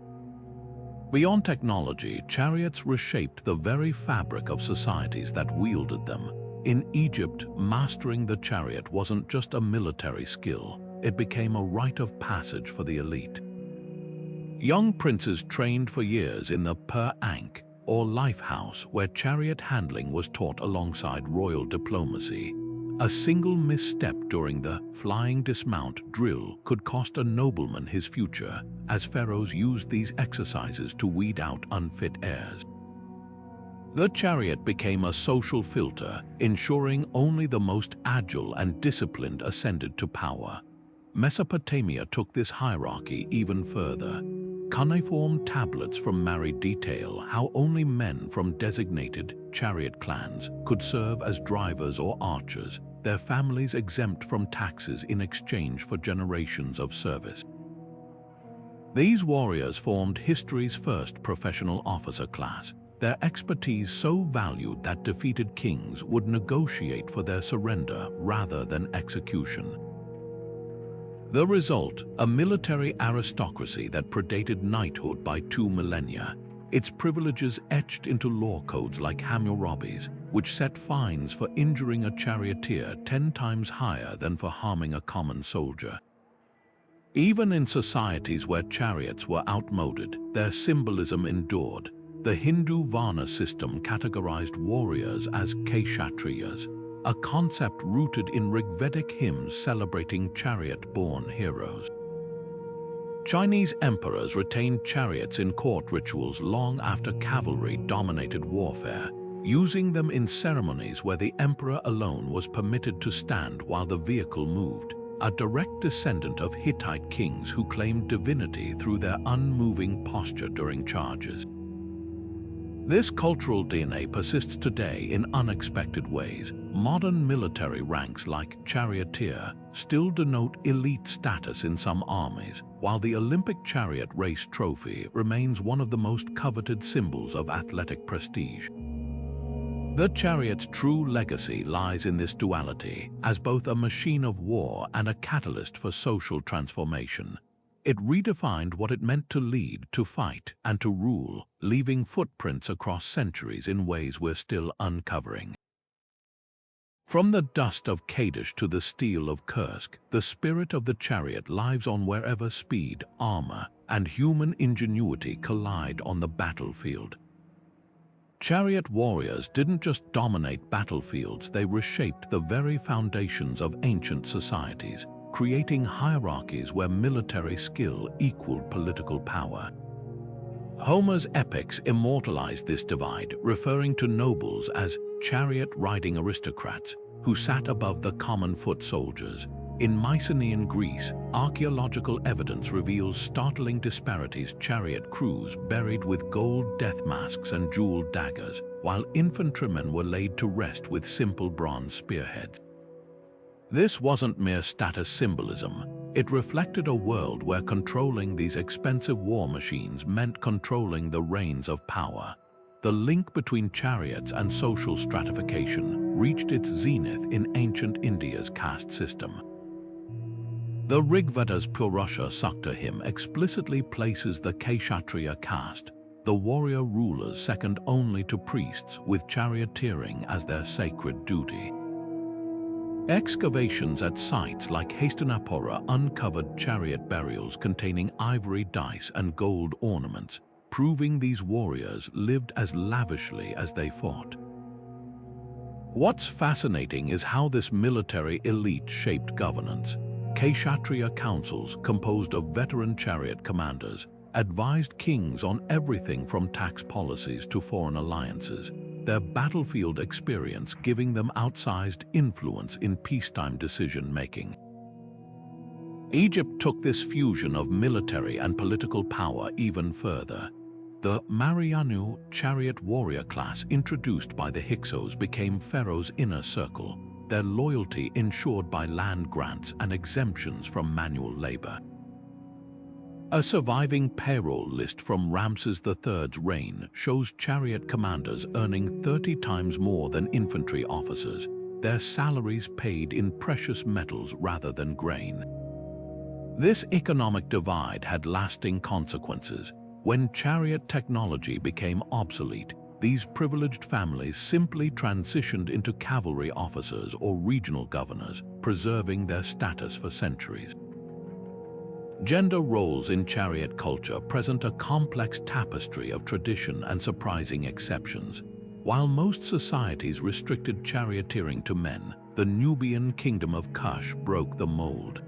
S1: Beyond technology, chariots reshaped the very fabric of societies that wielded them. In Egypt, mastering the chariot wasn't just a military skill, it became a rite of passage for the elite. Young princes trained for years in the per-ank, or life house, where chariot handling was taught alongside royal diplomacy. A single misstep during the flying dismount drill could cost a nobleman his future, as pharaohs used these exercises to weed out unfit heirs. The chariot became a social filter, ensuring only the most agile and disciplined ascended to power. Mesopotamia took this hierarchy even further. Cuneiform tablets from Mari detail how only men from designated chariot clans could serve as drivers or archers, their families exempt from taxes in exchange for generations of service. These warriors formed history's first professional officer class, their expertise so valued that defeated kings would negotiate for their surrender rather than execution. The result, a military aristocracy that predated knighthood by 2 millennia, its privileges etched into law codes like Hammurabi's, which set fines for injuring a charioteer 10 times higher than for harming a common soldier. Even in societies where chariots were outmoded, their symbolism endured. The Hindu Varna system categorized warriors as kshatriyas, a concept rooted in Rigvedic hymns celebrating chariot-born heroes. Chinese emperors retained chariots in court rituals long after cavalry dominated warfare, using them in ceremonies where the emperor alone was permitted to stand while the vehicle moved, a direct descendant of Hittite kings who claimed divinity through their unmoving posture during charges. This cultural DNA persists today in unexpected ways. Modern military ranks like charioteer still denote elite status in some armies, while the Olympic chariot race trophy remains one of the most coveted symbols of athletic prestige. The chariot's true legacy lies in this duality, as both a machine of war and a catalyst for social transformation. It redefined what it meant to lead, to fight, and to rule, leaving footprints across centuries in ways we're still uncovering. From the dust of Kadesh to the steel of Kursk, the spirit of the chariot lives on wherever speed, armor, and human ingenuity collide on the battlefield. Chariot warriors didn't just dominate battlefields, they reshaped the very foundations of ancient societies, creating hierarchies where military skill equaled political power. Homer's epics immortalized this divide, referring to nobles as chariot-riding aristocrats who sat above the common foot soldiers. In Mycenaean Greece, archaeological evidence reveals startling disparities: chariot crews buried with gold death masks and jeweled daggers, while infantrymen were laid to rest with simple bronze spearheads. This wasn't mere status symbolism. It reflected a world where controlling these expensive war machines meant controlling the reins of power. The link between chariots and social stratification reached its zenith in ancient India's caste system. The Rigveda's Purusha Sukta hymn explicitly places the Kshatriya caste, the warrior rulers second only to priests, with charioteering as their sacred duty. Excavations at sites like Hastinapura uncovered chariot burials containing ivory dice and gold ornaments, proving these warriors lived as lavishly as they fought. What's fascinating is how this military elite shaped governance. Kshatriya councils, composed of veteran chariot commanders, advised kings on everything from tax policies to foreign alliances, their battlefield experience giving them outsized influence in peacetime decision-making. Egypt took this fusion of military and political power even further. The Marianu chariot warrior class introduced by the Hyksos became Pharaoh's inner circle, their loyalty ensured by land grants and exemptions from manual labor. A surviving payroll list from Ramses III's reign shows chariot commanders earning 30 times more than infantry officers, their salaries paid in precious metals rather than grain. This economic divide had lasting consequences. When chariot technology became obsolete, these privileged families simply transitioned into cavalry officers or regional governors, preserving their status for centuries. Gender roles in chariot culture present a complex tapestry of tradition and surprising exceptions. While most societies restricted charioteering to men, the Nubian kingdom of Kush broke the mold.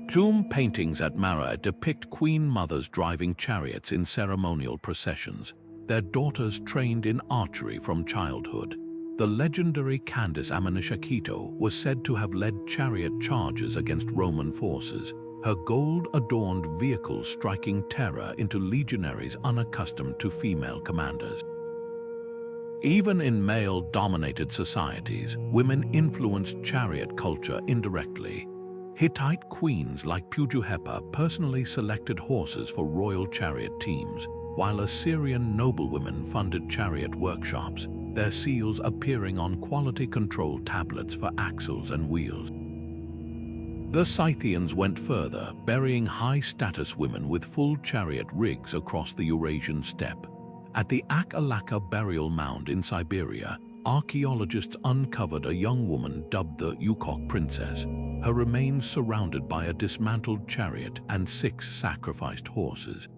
S1: Tomb paintings at Mara depict queen mothers driving chariots in ceremonial processions, their daughters trained in archery from childhood. The legendary Candace Amenishakito was said to have led chariot charges against Roman forces, her gold-adorned vehicles striking terror into legionaries unaccustomed to female commanders. Even in male-dominated societies, women influenced chariot culture indirectly. Hittite queens like Pujuhepa personally selected horses for royal chariot teams, while Assyrian noblewomen funded chariot workshops, their seals appearing on quality control tablets for axles and wheels. The Scythians went further, burying high-status women with full chariot rigs across the Eurasian steppe. At the Ak-Alaka burial mound in Siberia, archaeologists uncovered a young woman dubbed the Yukok Princess, her remains surrounded by a dismantled chariot and 6 sacrificed horses.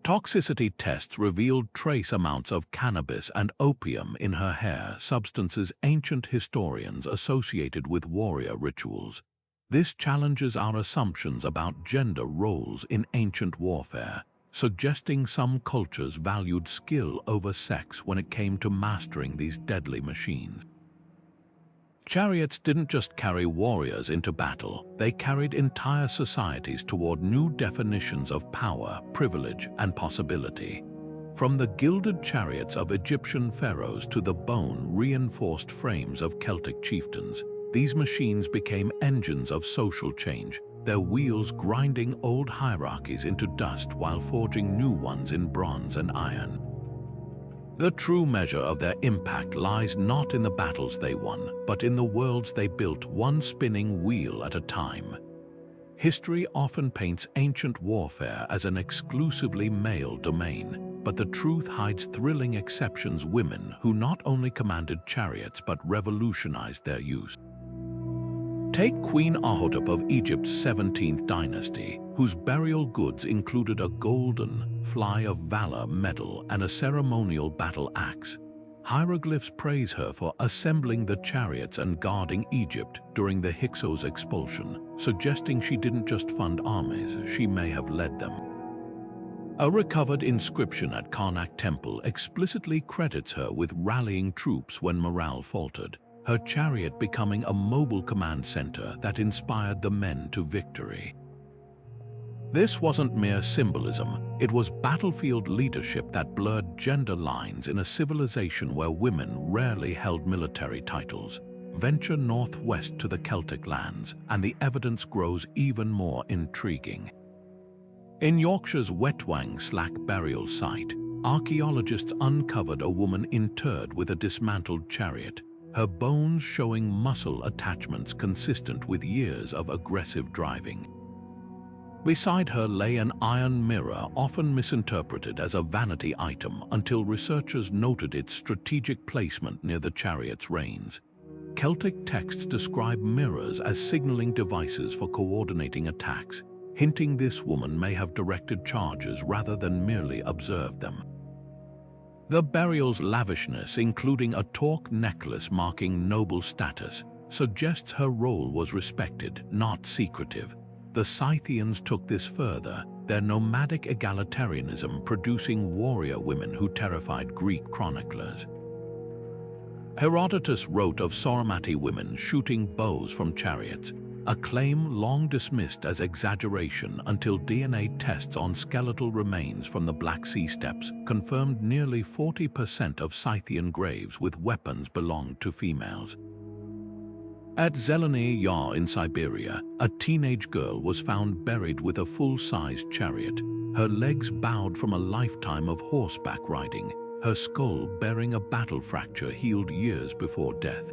S1: Toxicity tests revealed trace amounts of cannabis and opium in her hair, substances ancient historians associated with warrior rituals. This challenges our assumptions about gender roles in ancient warfare, suggesting some cultures valued skill over sex when it came to mastering these deadly machines. Chariots didn't just carry warriors into battle, they carried entire societies toward new definitions of power, privilege, and possibility. From the gilded chariots of Egyptian pharaohs to the bone-reinforced frames of Celtic chieftains, these machines became engines of social change, their wheels grinding old hierarchies into dust while forging new ones in bronze and iron. The true measure of their impact lies not in the battles they won, but in the worlds they built, one spinning wheel at a time. History often paints ancient warfare as an exclusively male domain, but the truth hides thrilling exceptions: women who not only commanded chariots but revolutionized their use. Take Queen Ahotep of Egypt's 17th dynasty, whose burial goods included a golden Fly of Valor medal and a ceremonial battle axe. Hieroglyphs praise her for assembling the chariots and guarding Egypt during the Hyksos expulsion, suggesting she didn't just fund armies, she may have led them. A recovered inscription at Karnak Temple explicitly credits her with rallying troops when morale faltered, her chariot becoming a mobile command center that inspired the men to victory. This wasn't mere symbolism, it was battlefield leadership that blurred gender lines in a civilization where women rarely held military titles. Venture northwest to the Celtic lands, and the evidence grows even more intriguing. In Yorkshire's Wetwang Slack burial site, archaeologists uncovered a woman interred with a dismantled chariot, her bones showing muscle attachments consistent with years of aggressive driving. Beside her lay an iron mirror, often misinterpreted as a vanity item until researchers noted its strategic placement near the chariot's reins. Celtic texts describe mirrors as signaling devices for coordinating attacks, hinting this woman may have directed charges rather than merely observed them. The burial's lavishness, including a torque necklace marking noble status, suggests her role was respected, not secretive. The Scythians took this further, their nomadic egalitarianism producing warrior women who terrified Greek chroniclers. Herodotus wrote of Sauromati women shooting bows from chariots, a claim long dismissed as exaggeration until DNA tests on skeletal remains from the Black Sea steppes confirmed nearly 40% of Scythian graves with weapons belonged to females. At Zeleny Yar in Siberia, a teenage girl was found buried with a full-sized chariot, her legs bowed from a lifetime of horseback riding, her skull bearing a battle fracture healed years before death.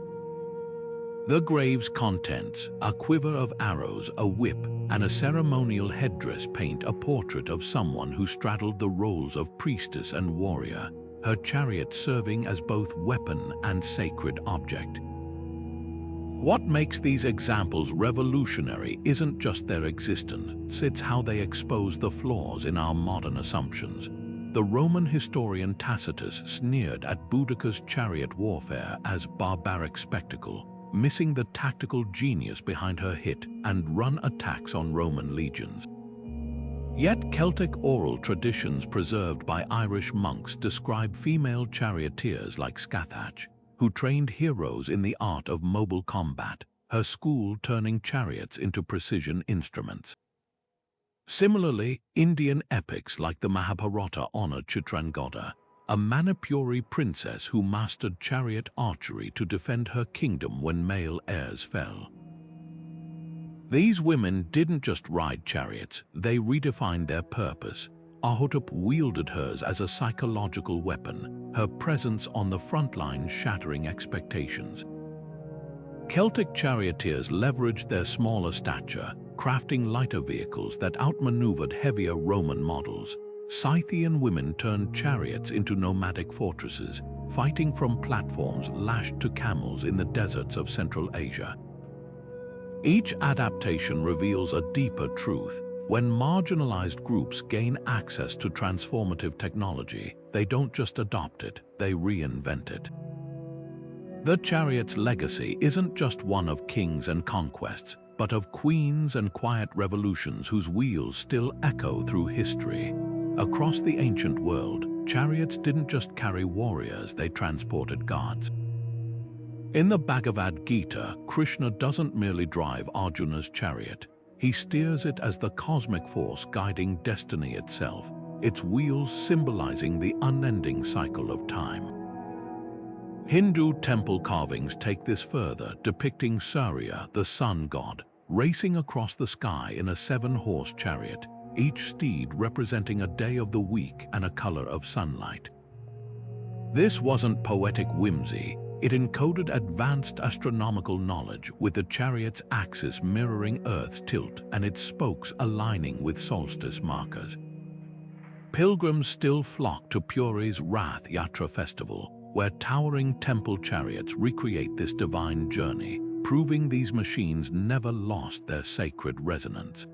S1: The grave's contents, a quiver of arrows, a whip, and a ceremonial headdress, paint a portrait of someone who straddled the roles of priestess and warrior, her chariot serving as both weapon and sacred object. What makes these examples revolutionary isn't just their existence, it's how they expose the flaws in our modern assumptions. The Roman historian Tacitus sneered at Boudicca's chariot warfare as barbaric spectacle, missing the tactical genius behind her hit-and-run attacks on Roman legions. Yet Celtic oral traditions preserved by Irish monks describe female charioteers like Scathach, who trained heroes in the art of mobile combat, her school turning chariots into precision instruments. Similarly, Indian epics like the Mahabharata honor Chitrangada, a Manipuri princess who mastered chariot archery to defend her kingdom when male heirs fell. These women didn't just ride chariots, they redefined their purpose. Ahotep wielded hers as a psychological weapon, her presence on the front line shattering expectations. Celtic charioteers leveraged their smaller stature, crafting lighter vehicles that outmaneuvered heavier Roman models. Scythian women turned chariots into nomadic fortresses, fighting from platforms lashed to camels in the deserts of Central Asia. Each adaptation reveals a deeper truth. When marginalized groups gain access to transformative technology, they don't just adopt it, they reinvent it. The chariot's legacy isn't just one of kings and conquests, but of queens and quiet revolutions whose wheels still echo through history. Across the ancient world, chariots didn't just carry warriors, they transported gods. In the Bhagavad Gita, Krishna doesn't merely drive Arjuna's chariot. He steers it as the cosmic force guiding destiny itself, its wheels symbolizing the unending cycle of time. Hindu temple carvings take this further, depicting Surya, the sun god, racing across the sky in a 7-horse chariot, each steed representing a day of the week and a color of sunlight. This wasn't poetic whimsy. It encoded advanced astronomical knowledge, with the chariot's axis mirroring Earth's tilt and its spokes aligning with solstice markers. Pilgrims still flock to Puri's Rath Yatra festival, where towering temple chariots recreate this divine journey, proving these machines never lost their sacred resonance.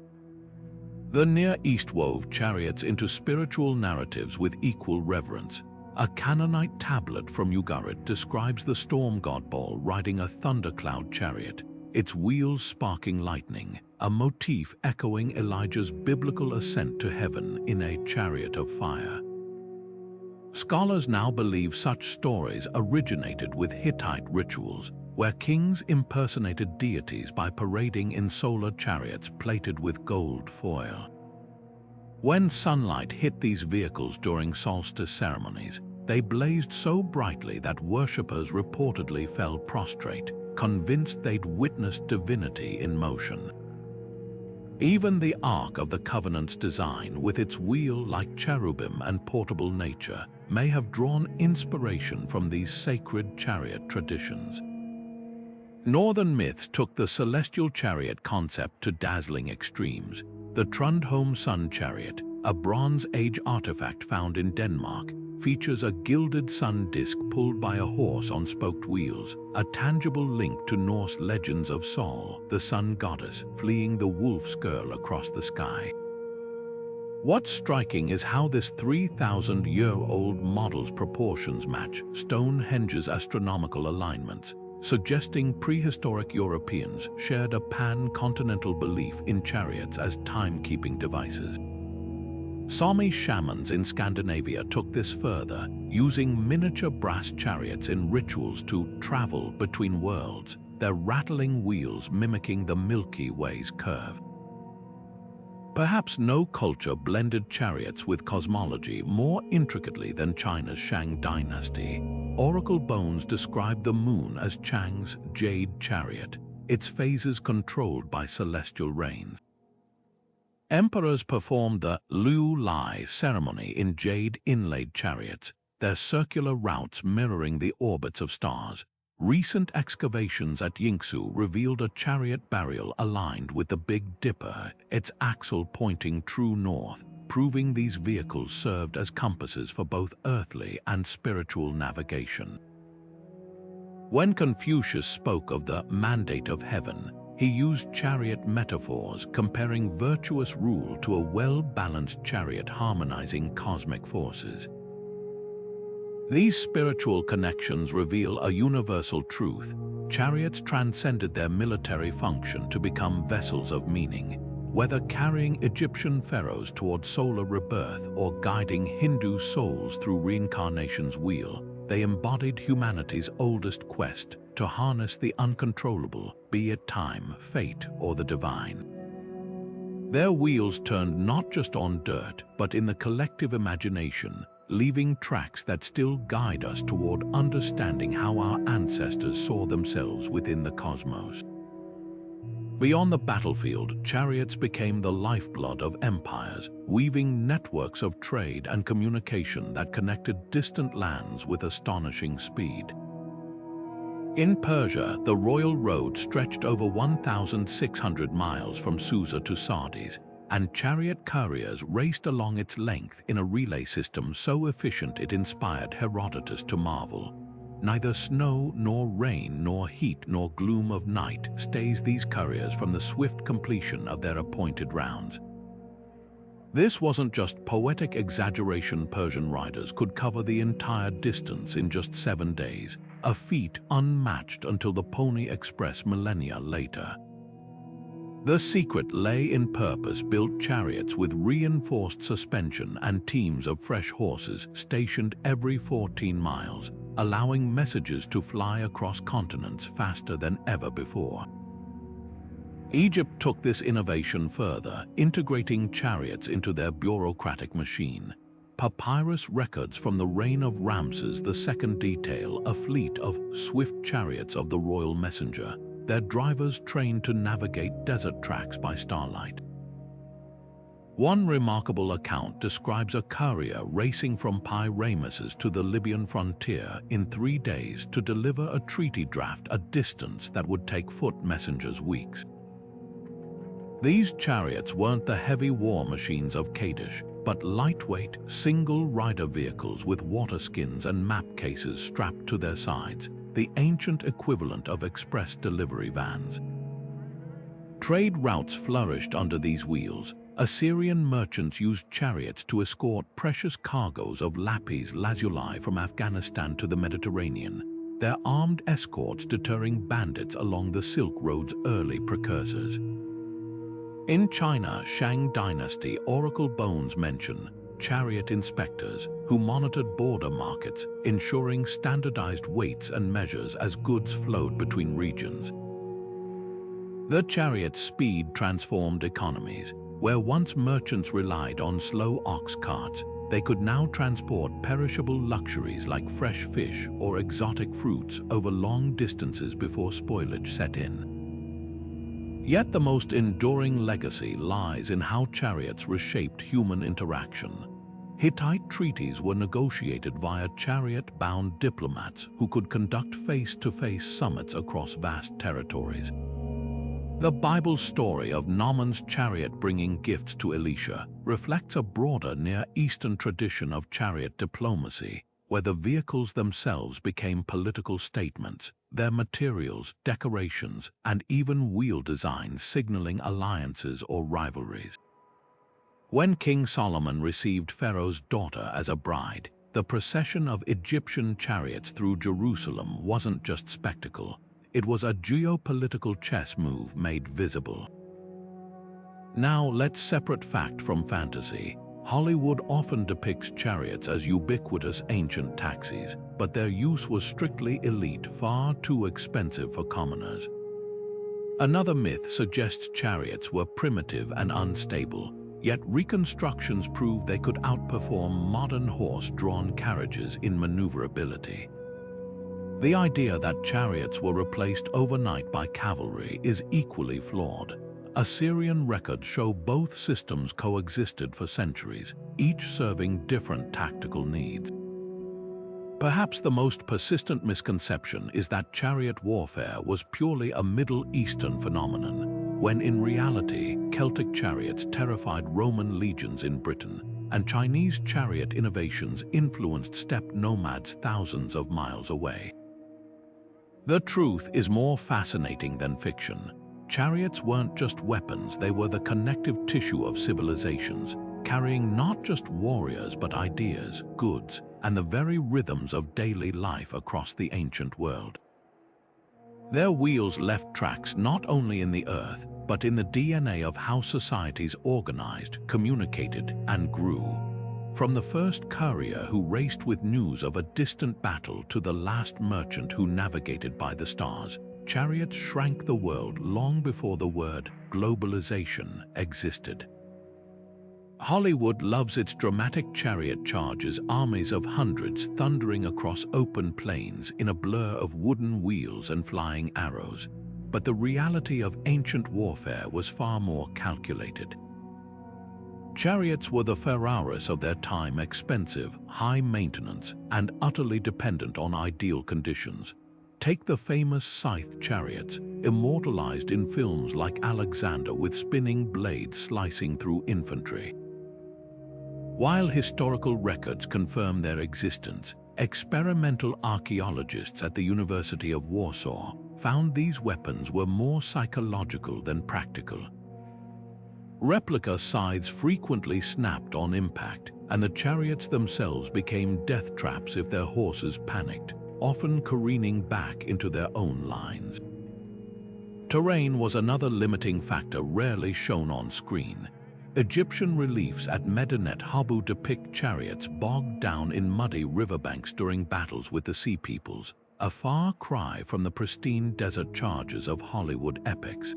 S1: The Near East wove chariots into spiritual narratives with equal reverence. A Canaanite tablet from Ugarit describes the storm god Baal riding a thundercloud chariot, its wheels sparking lightning, a motif echoing Elijah's biblical ascent to heaven in a chariot of fire. Scholars now believe such stories originated with Hittite rituals, where kings impersonated deities by parading in solar chariots plated with gold foil. When sunlight hit these vehicles during solstice ceremonies, they blazed so brightly that worshippers reportedly fell prostrate, convinced they'd witnessed divinity in motion. Even the Ark of the Covenant's design, with its wheel-like cherubim and portable nature, may have drawn inspiration from these sacred chariot traditions. Northern myths took the celestial chariot concept to dazzling extremes. The Trundholm Sun Chariot, a Bronze Age artifact found in Denmark, features a gilded sun disk pulled by a horse on spoked wheels, a tangible link to Norse legends of Sol, the sun goddess, fleeing the wolf's girl across the sky. What's striking is how this 3,000-year-old model's proportions match Stonehenge's astronomical alignments, suggesting prehistoric Europeans shared a pan-continental belief in chariots as time-keeping devices. Sami shamans in Scandinavia took this further, using miniature brass chariots in rituals to travel between worlds, their rattling wheels mimicking the Milky Way's curve. Perhaps no culture blended chariots with cosmology more intricately than China's Shang dynasty. Oracle bones describe the moon as Chang's jade chariot, its phases controlled by celestial rains. Emperors performed the Liu Lai ceremony in jade-inlaid chariots, their circular routes mirroring the orbits of stars. Recent excavations at Yingzhou revealed a chariot burial aligned with the Big Dipper, its axle pointing true north, proving these vehicles served as compasses for both earthly and spiritual navigation. When Confucius spoke of the mandate of heaven, he used chariot metaphors, comparing virtuous rule to a well-balanced chariot harmonizing cosmic forces. These spiritual connections reveal a universal truth. Chariots transcended their military function to become vessels of meaning. Whether carrying Egyptian pharaohs toward solar rebirth or guiding Hindu souls through reincarnation's wheel, they embodied humanity's oldest quest to harness the uncontrollable, be it time, fate, or the divine. Their wheels turned not just on dirt, but in the collective imagination, leaving tracks that still guide us toward understanding how our ancestors saw themselves within the cosmos. Beyond the battlefield, chariots became the lifeblood of empires, weaving networks of trade and communication that connected distant lands with astonishing speed. In Persia, the royal road stretched over 1,600 miles from Susa to Sardis, and chariot couriers raced along its length in a relay system so efficient it inspired Herodotus to marvel. Neither snow nor rain nor heat nor gloom of night stays these couriers from the swift completion of their appointed rounds. This wasn't just poetic exaggeration. Persian riders could cover the entire distance in just 7 days, a feat unmatched until the Pony Express millennia later. The secret lay in purpose-built chariots with reinforced suspension and teams of fresh horses stationed every 14 miles, allowing messages to fly across continents faster than ever before. Egypt took this innovation further, integrating chariots into their bureaucratic machine. Papyrus records from the reign of Ramses II detail a fleet of swift chariots of the royal messenger, their drivers trained to navigate desert tracks by starlight. One remarkable account describes a courier racing from Pi-Ramesses to the Libyan frontier in 3 days to deliver a treaty draft, a distance that would take foot messengers weeks. These chariots weren't the heavy war machines of Kadesh, but lightweight, single-rider vehicles with water skins and map cases strapped to their sides, the ancient equivalent of express delivery vans. Trade routes flourished under these wheels. Assyrian merchants used chariots to escort precious cargoes of lapis lazuli from Afghanistan to the Mediterranean, their armed escorts deterring bandits along the Silk Road's early precursors. In China, Shang Dynasty oracle bones mention chariot inspectors who monitored border markets, ensuring standardized weights and measures as goods flowed between regions. The chariot's speed transformed economies. Where once merchants relied on slow ox carts, they could now transport perishable luxuries like fresh fish or exotic fruits over long distances before spoilage set in. Yet the most enduring legacy lies in how chariots reshaped human interaction. Hittite treaties were negotiated via chariot-bound diplomats who could conduct face-to-face summits across vast territories. The Bible's story of Naaman's chariot bringing gifts to Elisha reflects a broader Near Eastern tradition of chariot diplomacy, where the vehicles themselves became political statements, their materials, decorations, and even wheel designs signaling alliances or rivalries. When King Solomon received Pharaoh's daughter as a bride, the procession of Egyptian chariots through Jerusalem wasn't just spectacle. It was a geopolitical chess move made visible. Now let's separate fact from fantasy. Hollywood often depicts chariots as ubiquitous ancient taxis, but their use was strictly elite, far too expensive for commoners. Another myth suggests chariots were primitive and unstable, yet reconstructions prove they could outperform modern horse-drawn carriages in maneuverability. The idea that chariots were replaced overnight by cavalry is equally flawed. Assyrian records show both systems coexisted for centuries, each serving different tactical needs. Perhaps the most persistent misconception is that chariot warfare was purely a Middle Eastern phenomenon, when in reality, Celtic chariots terrified Roman legions in Britain, and Chinese chariot innovations influenced steppe nomads thousands of miles away. The truth is more fascinating than fiction. Chariots weren't just weapons, they were the connective tissue of civilizations, carrying not just warriors but ideas, goods, and the very rhythms of daily life across the ancient world. Their wheels left tracks not only in the earth, but in the DNA of how societies organized, communicated, and grew. From the first courier who raced with news of a distant battle to the last merchant who navigated by the stars, chariots shrank the world long before the word globalization existed. Hollywood loves its dramatic chariot charges, armies of hundreds thundering across open plains in a blur of wooden wheels and flying arrows. But the reality of ancient warfare was far more calculated. Chariots were the Ferraris of their time, expensive, high maintenance, and utterly dependent on ideal conditions. Take the famous scythe chariots, immortalized in films like Alexander with spinning blades slicing through infantry. While historical records confirm their existence, experimental archaeologists at the University of Warsaw found these weapons were more psychological than practical. Replica sides frequently snapped on impact, and the chariots themselves became death traps if their horses panicked, often careening back into their own lines. Terrain was another limiting factor rarely shown on screen. Egyptian reliefs at Medinet Habu depict chariots bogged down in muddy riverbanks during battles with the Sea Peoples, a far cry from the pristine desert charges of Hollywood epics.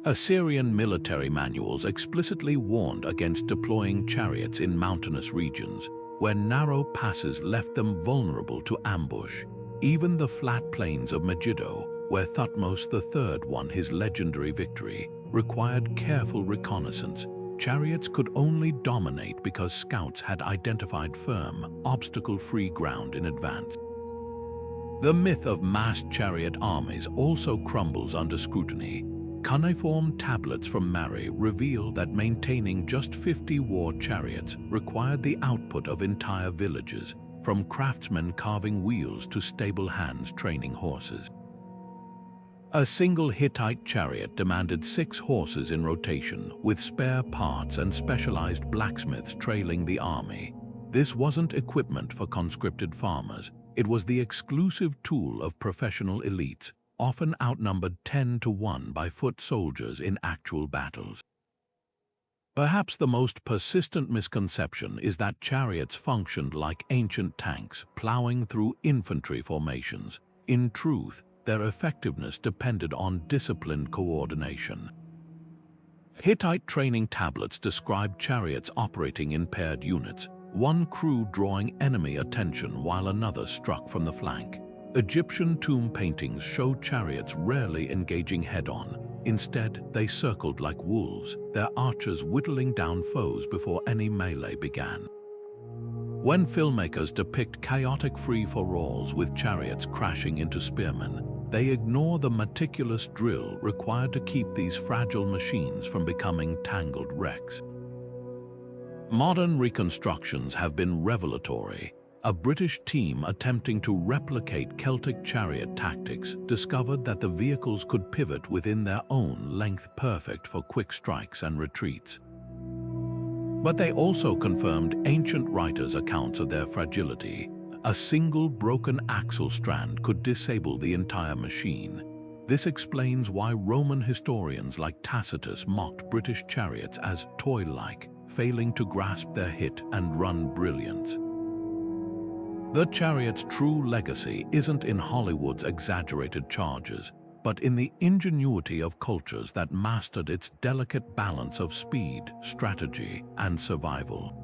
S1: Assyrian military manuals explicitly warned against deploying chariots in mountainous regions, where narrow passes left them vulnerable to ambush. Even the flat plains of Megiddo, where Thutmose III won his legendary victory, required careful reconnaissance. Chariots could only dominate because scouts had identified firm, obstacle-free ground in advance. The myth of massed chariot armies also crumbles under scrutiny. Cuneiform tablets from Mari reveal that maintaining just 50 war chariots required the output of entire villages, from craftsmen carving wheels to stable hands training horses. A single Hittite chariot demanded 6 horses in rotation, with spare parts and specialized blacksmiths trailing the army. This wasn't equipment for conscripted farmers. It was the exclusive tool of professional elites, often outnumbered 10-1 by foot soldiers in actual battles. Perhaps the most persistent misconception is that chariots functioned like ancient tanks, plowing through infantry formations. In truth, their effectiveness depended on disciplined coordination. Hittite training tablets describe chariots operating in paired units, one crew drawing enemy attention while another struck from the flank. Egyptian tomb paintings show chariots rarely engaging head-on. Instead, they circled like wolves, their archers whittling down foes before any melee began. When filmmakers depict chaotic free-for-alls with chariots crashing into spearmen, they ignore the meticulous drill required to keep these fragile machines from becoming tangled wrecks. Modern reconstructions have been revelatory. A British team attempting to replicate Celtic chariot tactics discovered that the vehicles could pivot within their own length, perfect for quick strikes and retreats. But they also confirmed ancient writers' accounts of their fragility. A single broken axle strand could disable the entire machine. This explains why Roman historians like Tacitus mocked British chariots as toy-like, failing to grasp their hit and run brilliance. The chariot's true legacy isn't in Hollywood's exaggerated charges, but in the ingenuity of cultures that mastered its delicate balance of speed, strategy, and survival.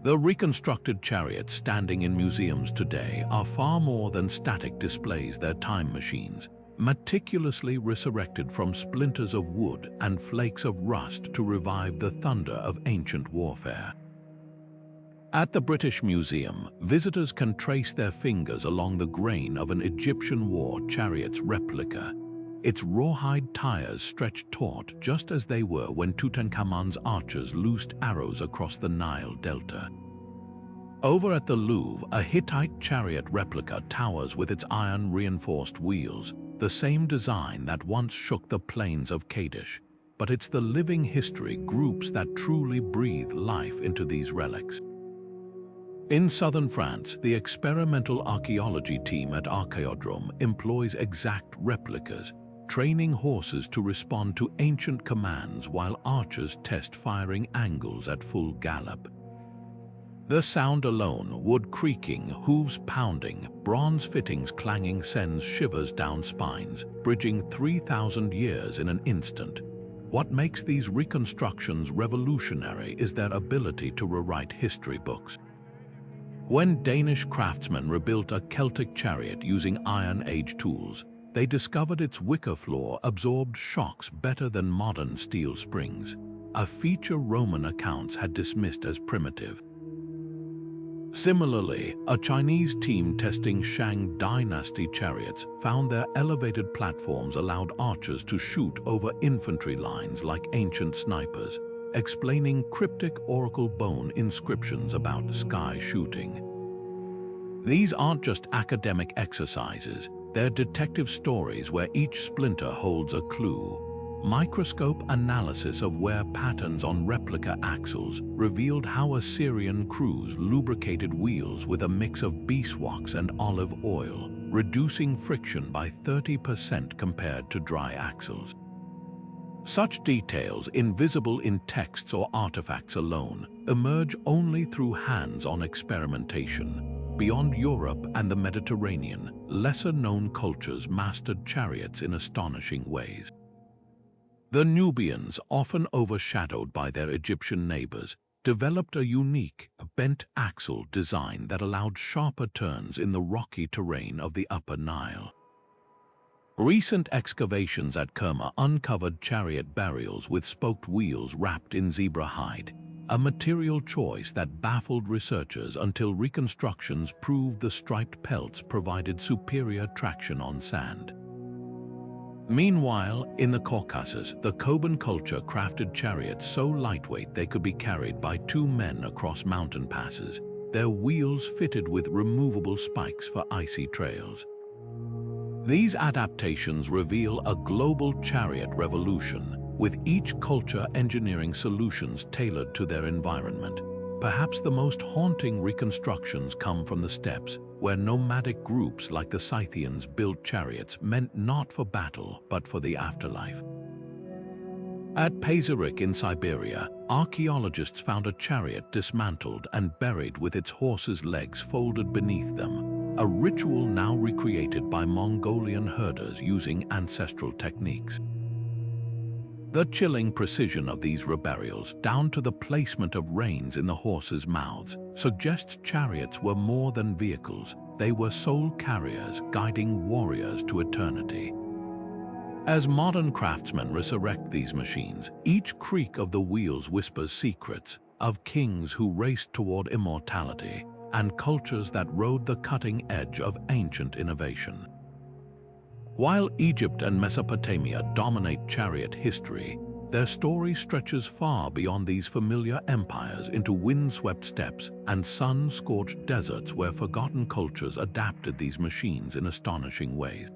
S1: The reconstructed chariots standing in museums today are far more than static displays. They're time machines, meticulously resurrected from splinters of wood and flakes of rust to revive the thunder of ancient warfare. At the British Museum, visitors can trace their fingers along the grain of an Egyptian war chariot's replica. Its rawhide tires stretched taut just as they were when Tutankhamun's archers loosed arrows across the Nile Delta. Over at the Louvre, a Hittite chariot replica towers with its iron-reinforced wheels, the same design that once shook the plains of Kadesh. But it's the living history groups that truly breathe life into these relics. In southern France, the experimental archaeology team at Archaeological employs exact replicas, training horses to respond to ancient commands while archers test firing angles at full gallop. The sound alone, wood creaking, hooves pounding, bronze fittings clanging, sends shivers down spines, bridging 3,000 years in an instant. What makes these reconstructions revolutionary is their ability to rewrite history books. When Danish craftsmen rebuilt a Celtic chariot using Iron Age tools, they discovered its wicker floor absorbed shocks better than modern steel springs, a feature Roman accounts had dismissed as primitive. Similarly, a Chinese team testing Shang Dynasty chariots found their elevated platforms allowed archers to shoot over infantry lines like ancient snipers, explaining cryptic oracle bone inscriptions about sky shooting. These aren't just academic exercises, they're detective stories where each splinter holds a clue. Microscope analysis of wear patterns on replica axles revealed how Assyrian crews lubricated wheels with a mix of beeswax and olive oil, reducing friction by 30% compared to dry axles. Such details, invisible in texts or artifacts alone, emerge only through hands-on experimentation. Beyond Europe and the Mediterranean, lesser-known cultures mastered chariots in astonishing ways. The Nubians, often overshadowed by their Egyptian neighbors, developed a unique, bent axle design that allowed sharper turns in the rocky terrain of the Upper Nile. Recent excavations at Kerma uncovered chariot burials with spoked wheels wrapped in zebra hide, a material choice that baffled researchers until reconstructions proved the striped pelts provided superior traction on sand. Meanwhile, in the Caucasus, the Koban culture crafted chariots so lightweight they could be carried by 2 men across mountain passes, their wheels fitted with removable spikes for icy trails. These adaptations reveal a global chariot revolution, with each culture engineering solutions tailored to their environment. Perhaps the most haunting reconstructions come from the steppes, where nomadic groups like the Scythians built chariots meant not for battle, but for the afterlife. At Pazyryk in Siberia, archaeologists found a chariot dismantled and buried with its horse's legs folded beneath them, a ritual now recreated by Mongolian herders using ancestral techniques. The chilling precision of these reburials, down to the placement of reins in the horses' mouths, suggests chariots were more than vehicles. They were soul carriers guiding warriors to eternity. As modern craftsmen resurrect these machines, each creak of the wheels whispers secrets of kings who raced toward immortality and cultures that rode the cutting edge of ancient innovation. While Egypt and Mesopotamia dominate chariot history, their story stretches far beyond these familiar empires into windswept steppes and sun-scorched deserts where forgotten cultures adapted these machines in astonishing ways.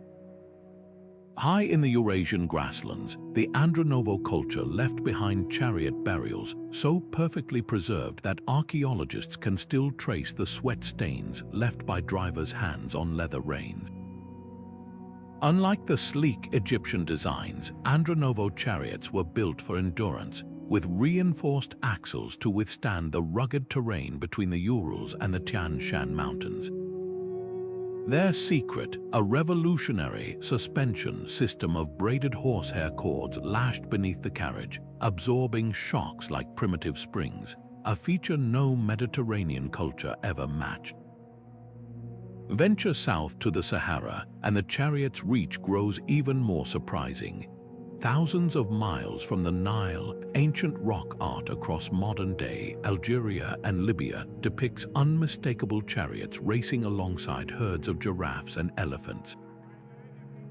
S1: High in the Eurasian grasslands, the Andronovo culture left behind chariot burials so perfectly preserved that archaeologists can still trace the sweat stains left by drivers' hands on leather reins. Unlike the sleek Egyptian designs, Andronovo chariots were built for endurance, with reinforced axles to withstand the rugged terrain between the Urals and the Tian Shan Mountains. Their secret, a revolutionary suspension system of braided horsehair cords lashed beneath the carriage, absorbing shocks like primitive springs, a feature no Mediterranean culture ever matched. Venture south to the Sahara, and the chariot's reach grows even more surprising. Thousands of miles from the Nile, ancient rock art across modern-day Algeria and Libya depicts unmistakable chariots racing alongside herds of giraffes and elephants.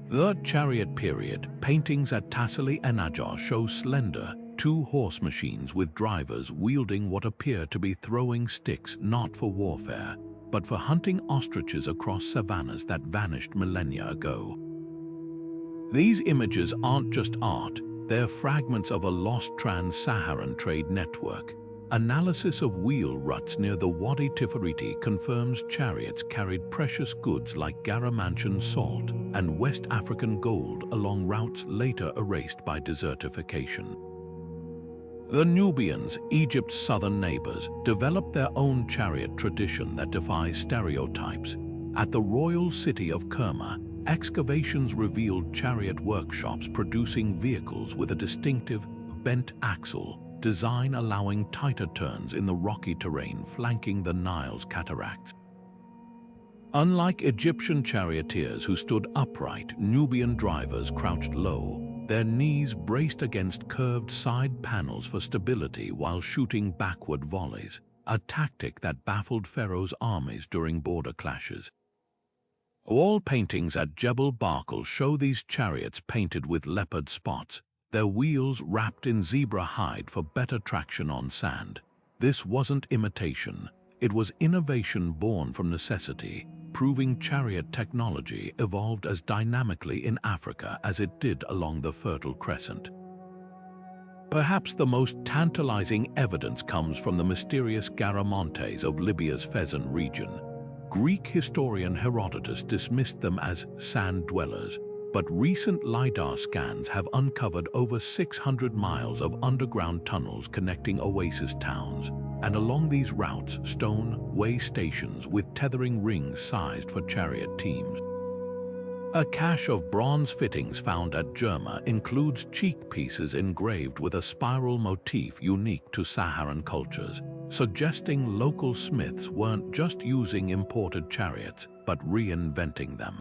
S1: The chariot period, paintings at Tassili and Najjar show slender, 2-horse machines with drivers wielding what appear to be throwing sticks not for warfare, but for hunting ostriches across savannas that vanished millennia ago. These images aren't just art, they're fragments of a lost trans-Saharan trade network. Analysis of wheel ruts near the Wadi Tifariti confirms chariots carried precious goods like Garamantian salt and West African gold along routes later erased by desertification. The Nubians, Egypt's southern neighbors, developed their own chariot tradition that defies stereotypes. At the royal city of Kerma, excavations revealed chariot workshops producing vehicles with a distinctive, bent axle design allowing tighter turns in the rocky terrain flanking the Nile's cataracts. Unlike Egyptian charioteers who stood upright, Nubian drivers crouched low, their knees braced against curved side panels for stability while shooting backward volleys, a tactic that baffled Pharaoh's armies during border clashes. Wall paintings at Jebel Barkal show these chariots painted with leopard spots, their wheels wrapped in zebra hide for better traction on sand. This wasn't imitation, it was innovation born from necessity, proving chariot technology evolved as dynamically in Africa as it did along the Fertile Crescent. Perhaps the most tantalizing evidence comes from the mysterious Garamantes of Libya's Fezzan region. Greek historian Herodotus dismissed them as sand dwellers, but recent LiDAR scans have uncovered over 600 miles of underground tunnels connecting oasis towns, and along these routes, stone way stations with tethering rings sized for chariot teams. A cache of bronze fittings found at Jerma includes cheek pieces engraved with a spiral motif unique to Saharan cultures, suggesting local smiths weren't just using imported chariots, but reinventing them.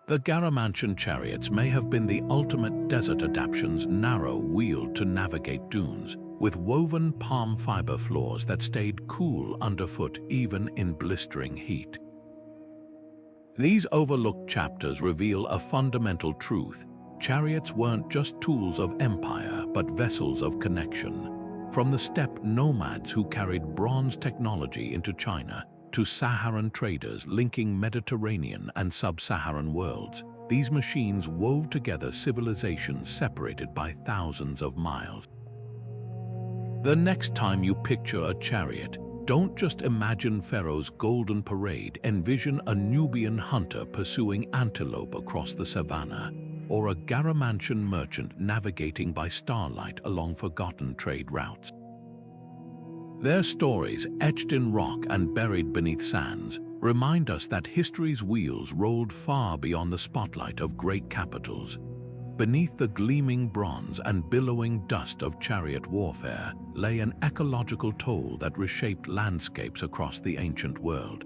S1: The Garamantian chariots may have been the ultimate desert adaptations, narrow-wheeled to navigate dunes, with woven palm fiber floors that stayed cool underfoot even in blistering heat. These overlooked chapters reveal a fundamental truth. Chariots weren't just tools of empire, but vessels of connection. From the steppe nomads who carried bronze technology into China, to Saharan traders linking Mediterranean and sub-Saharan worlds, these machines wove together civilizations separated by thousands of miles. The next time you picture a chariot, don't just imagine Pharaoh's golden parade, envision a Nubian hunter pursuing antelope across the savannah, or a Garamantian merchant navigating by starlight along forgotten trade routes. Their stories, etched in rock and buried beneath sands, remind us that history's wheels rolled far beyond the spotlight of great capitals. Beneath the gleaming bronze and billowing dust of chariot warfare lay an ecological toll that reshaped landscapes across the ancient world.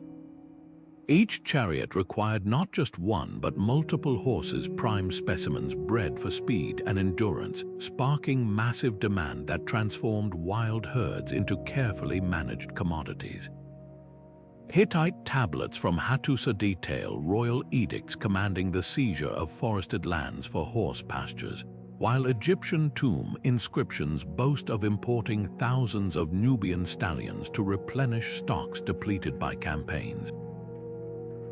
S1: Each chariot required not just one but multiple horses, prime specimens bred for speed and endurance, sparking massive demand that transformed wild herds into carefully managed commodities. Hittite tablets from Hattusa detail royal edicts commanding the seizure of forested lands for horse pastures, while Egyptian tomb inscriptions boast of importing thousands of Nubian stallions to replenish stocks depleted by campaigns.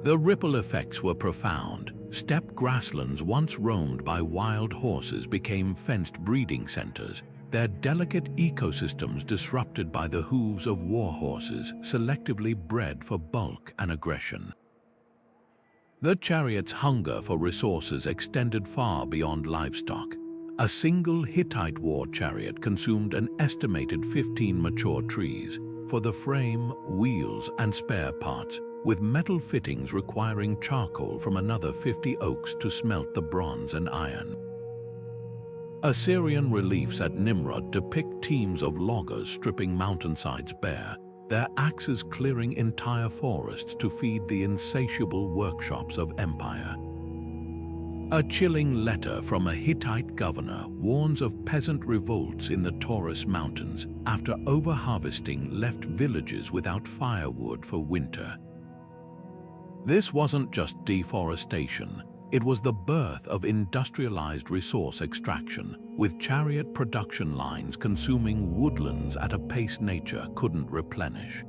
S1: The ripple effects were profound. Steppe grasslands once roamed by wild horses became fenced breeding centers, their delicate ecosystems disrupted by the hooves of war horses selectively bred for bulk and aggression. The chariot's hunger for resources extended far beyond livestock. A single Hittite war chariot consumed an estimated 15 mature trees for the frame, wheels, and spare parts, with metal fittings requiring charcoal from another 50 oaks to smelt the bronze and iron. Assyrian reliefs at Nimrud depict teams of loggers stripping mountainsides bare, their axes clearing entire forests to feed the insatiable workshops of empire. A chilling letter from a Hittite governor warns of peasant revolts in the Taurus Mountains after overharvesting left villages without firewood for winter. This wasn't just deforestation. It was the birth of industrialized resource extraction, with chariot production lines consuming woodlands at a pace nature couldn't replenish.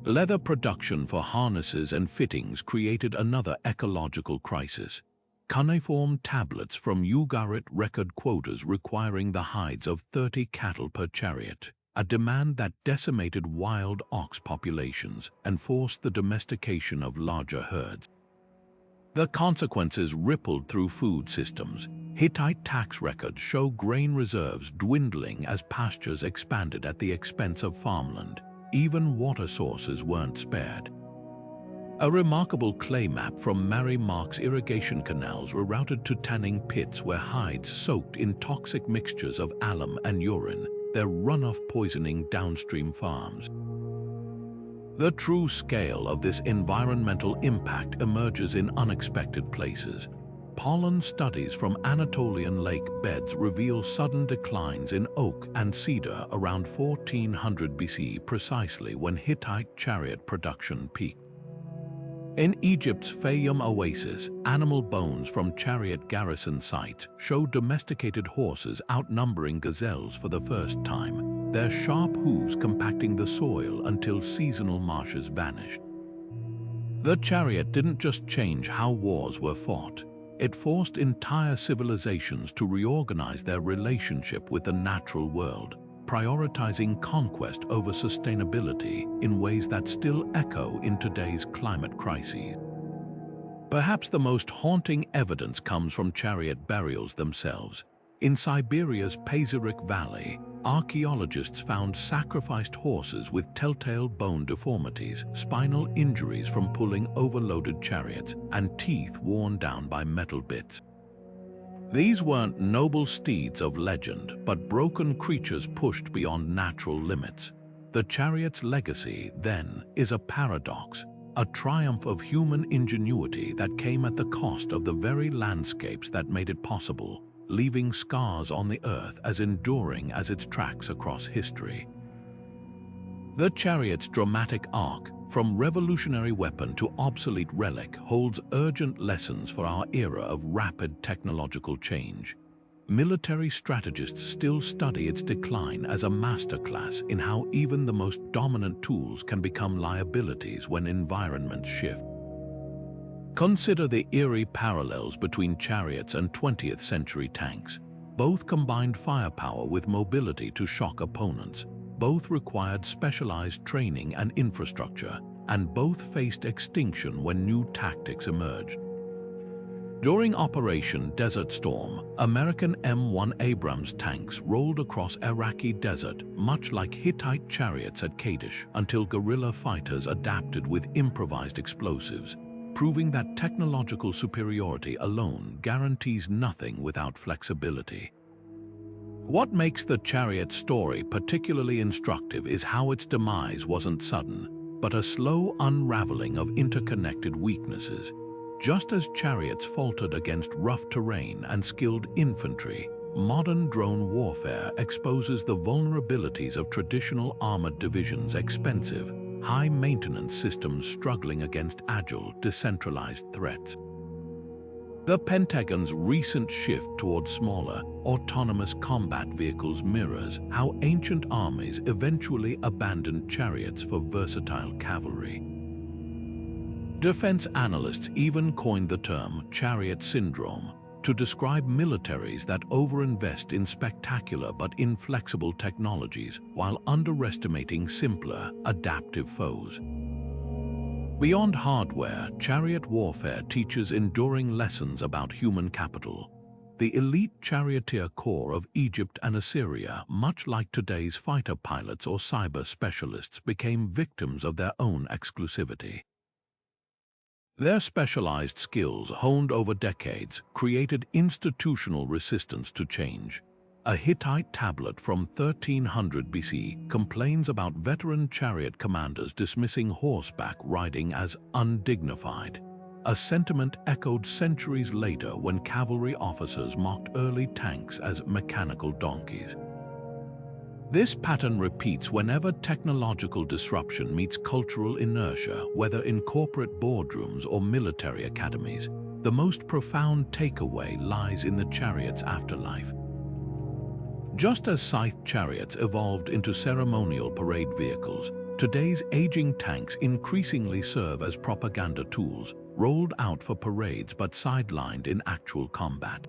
S1: Leather production for harnesses and fittings created another ecological crisis. Cuneiform tablets from Ugarit record quotas requiring the hides of 30 cattle per chariot, a demand that decimated wild ox populations and forced the domestication of larger herds. The consequences rippled through food systems. Hittite tax records show grain reserves dwindling as pastures expanded at the expense of farmland. Even water sources weren't spared. A remarkable clay map from Mary Mark's irrigation canals rerouted to tanning pits where hides soaked in toxic mixtures of alum and urine, their runoff poisoning downstream farms. The true scale of this environmental impact emerges in unexpected places. Pollen studies from Anatolian lake beds reveal sudden declines in oak and cedar around 1400 BC, precisely when Hittite chariot production peaked. In Egypt's Fayum oasis, animal bones from chariot garrison sites show domesticated horses outnumbering gazelles for the first time, their sharp hooves compacting the soil until seasonal marshes vanished. The chariot didn't just change how wars were fought. It forced entire civilizations to reorganize their relationship with the natural world, prioritizing conquest over sustainability in ways that still echo in today's climate crises. Perhaps the most haunting evidence comes from chariot burials themselves. In Siberia's Pazyryk Valley, archaeologists found sacrificed horses with telltale bone deformities, spinal injuries from pulling overloaded chariots, and teeth worn down by metal bits. These weren't noble steeds of legend, but broken creatures pushed beyond natural limits. The chariot's legacy, then, is a paradox, a triumph of human ingenuity that came at the cost of the very landscapes that made it possible, leaving scars on the earth as enduring as its tracks across history. The chariot's dramatic arc, from revolutionary weapon to obsolete relic, holds urgent lessons for our era of rapid technological change. Military strategists still study its decline as a masterclass in how even the most dominant tools can become liabilities when environments shift. Consider the eerie parallels between chariots and 20th century tanks. Both combined firepower with mobility to shock opponents. Both required specialized training and infrastructure, and both faced extinction when new tactics emerged. During Operation Desert Storm, American M1 Abrams tanks rolled across Iraqi desert, much like Hittite chariots at Kadesh, until guerrilla fighters adapted with improvised explosives, proving that technological superiority alone guarantees nothing without flexibility. What makes the chariot story particularly instructive is how its demise wasn't sudden, but a slow unraveling of interconnected weaknesses. Just as chariots faltered against rough terrain and skilled infantry, modern drone warfare exposes the vulnerabilities of traditional armored divisions' expensive, high-maintenance systems struggling against agile, decentralized threats. The Pentagon's recent shift toward smaller, autonomous combat vehicles mirrors how ancient armies eventually abandoned chariots for versatile cavalry. Defense analysts even coined the term chariot syndrome to describe militaries that overinvest in spectacular but inflexible technologies while underestimating simpler, adaptive foes. Beyond hardware, chariot warfare teaches enduring lessons about human capital. The elite charioteer corps of Egypt and Assyria, much like today's fighter pilots or cyber specialists, became victims of their own exclusivity. Their specialized skills, honed over decades, created institutional resistance to change. A Hittite tablet from 1300 BC complains about veteran chariot commanders dismissing horseback riding as undignified, a sentiment echoed centuries later when cavalry officers mocked early tanks as mechanical donkeys. This pattern repeats whenever technological disruption meets cultural inertia, whether in corporate boardrooms or military academies. The most profound takeaway lies in the chariot's afterlife. Just as scythed chariots evolved into ceremonial parade vehicles, today's aging tanks increasingly serve as propaganda tools, rolled out for parades but sidelined in actual combat.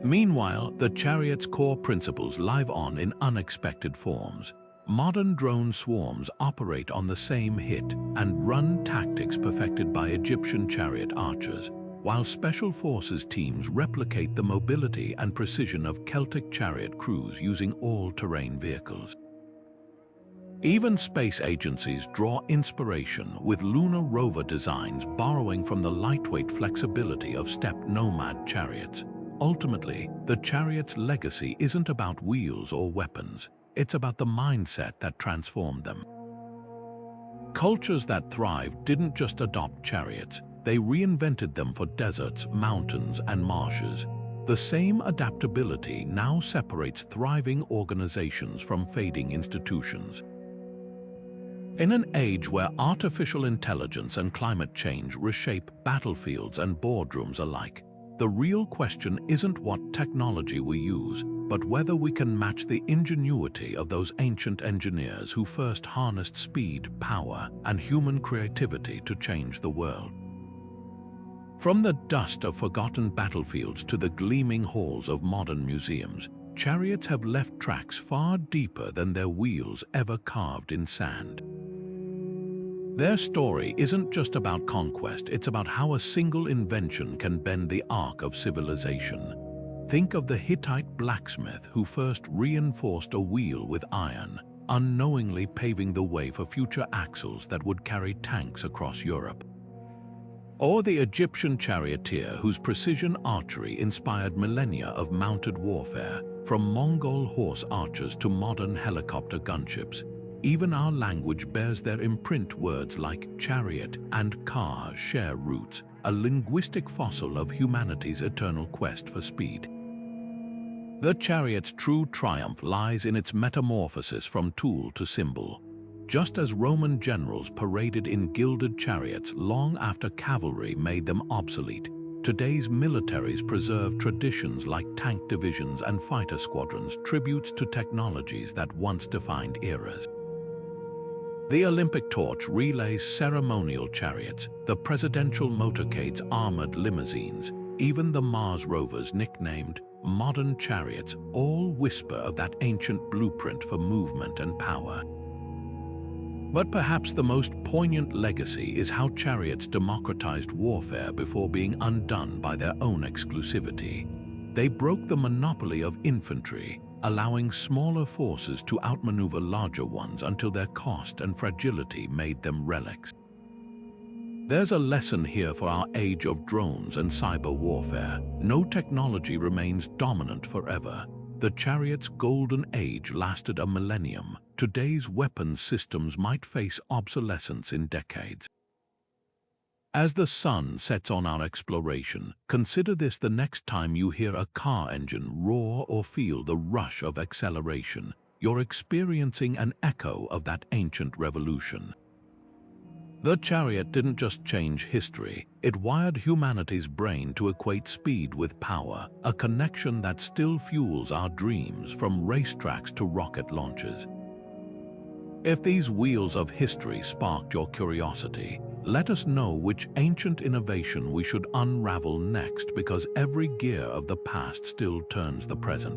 S1: Meanwhile, the chariot's core principles live on in unexpected forms. Modern drone swarms operate on the same hit and run tactics perfected by Egyptian chariot archers, while special forces teams replicate the mobility and precision of Celtic chariot crews using all-terrain vehicles. Even space agencies draw inspiration, with lunar rover designs borrowing from the lightweight flexibility of steppe nomad chariots. Ultimately, the chariot's legacy isn't about wheels or weapons, it's about the mindset that transformed them. Cultures that thrived didn't just adopt chariots, they reinvented them for deserts, mountains, and marshes. The same adaptability now separates thriving organizations from fading institutions. In an age where artificial intelligence and climate change reshape battlefields and boardrooms alike, the real question isn't what technology we use, but whether we can match the ingenuity of those ancient engineers who first harnessed speed, power, and human creativity to change the world. From the dust of forgotten battlefields to the gleaming halls of modern museums, chariots have left tracks far deeper than their wheels ever carved in sand. Their story isn't just about conquest, it's about how a single invention can bend the arc of civilization. Think of the Hittite blacksmith who first reinforced a wheel with iron, unknowingly paving the way for future axles that would carry tanks across Europe. Or the Egyptian charioteer whose precision archery inspired millennia of mounted warfare, from Mongol horse archers to modern helicopter gunships. Even our language bears their imprint. Words like chariot and car share roots, a linguistic fossil of humanity's eternal quest for speed. The chariot's true triumph lies in its metamorphosis from tool to symbol. Just as Roman generals paraded in gilded chariots long after cavalry made them obsolete, today's militaries preserve traditions like tank divisions and fighter squadrons, tributes to technologies that once defined eras. The Olympic torch relays ceremonial chariots, the presidential motorcades armored limousines, even the Mars rovers nicknamed modern chariots, all whisper of that ancient blueprint for movement and power. But perhaps the most poignant legacy is how chariots democratized warfare before being undone by their own exclusivity. They broke the monopoly of infantry, allowing smaller forces to outmaneuver larger ones until their cost and fragility made them relics. There's a lesson here for our age of drones and cyber warfare. No technology remains dominant forever. The chariot's golden age lasted a millennium. Today's weapons systems might face obsolescence in decades. As the sun sets on our exploration, consider this the next time you hear a car engine roar or feel the rush of acceleration. You're experiencing an echo of that ancient revolution. The chariot didn't just change history, it wired humanity's brain to equate speed with power, a connection that still fuels our dreams from racetracks to rocket launches. If these wheels of history sparked your curiosity, let us know which ancient innovation we should unravel next, because every gear of the past still turns the present.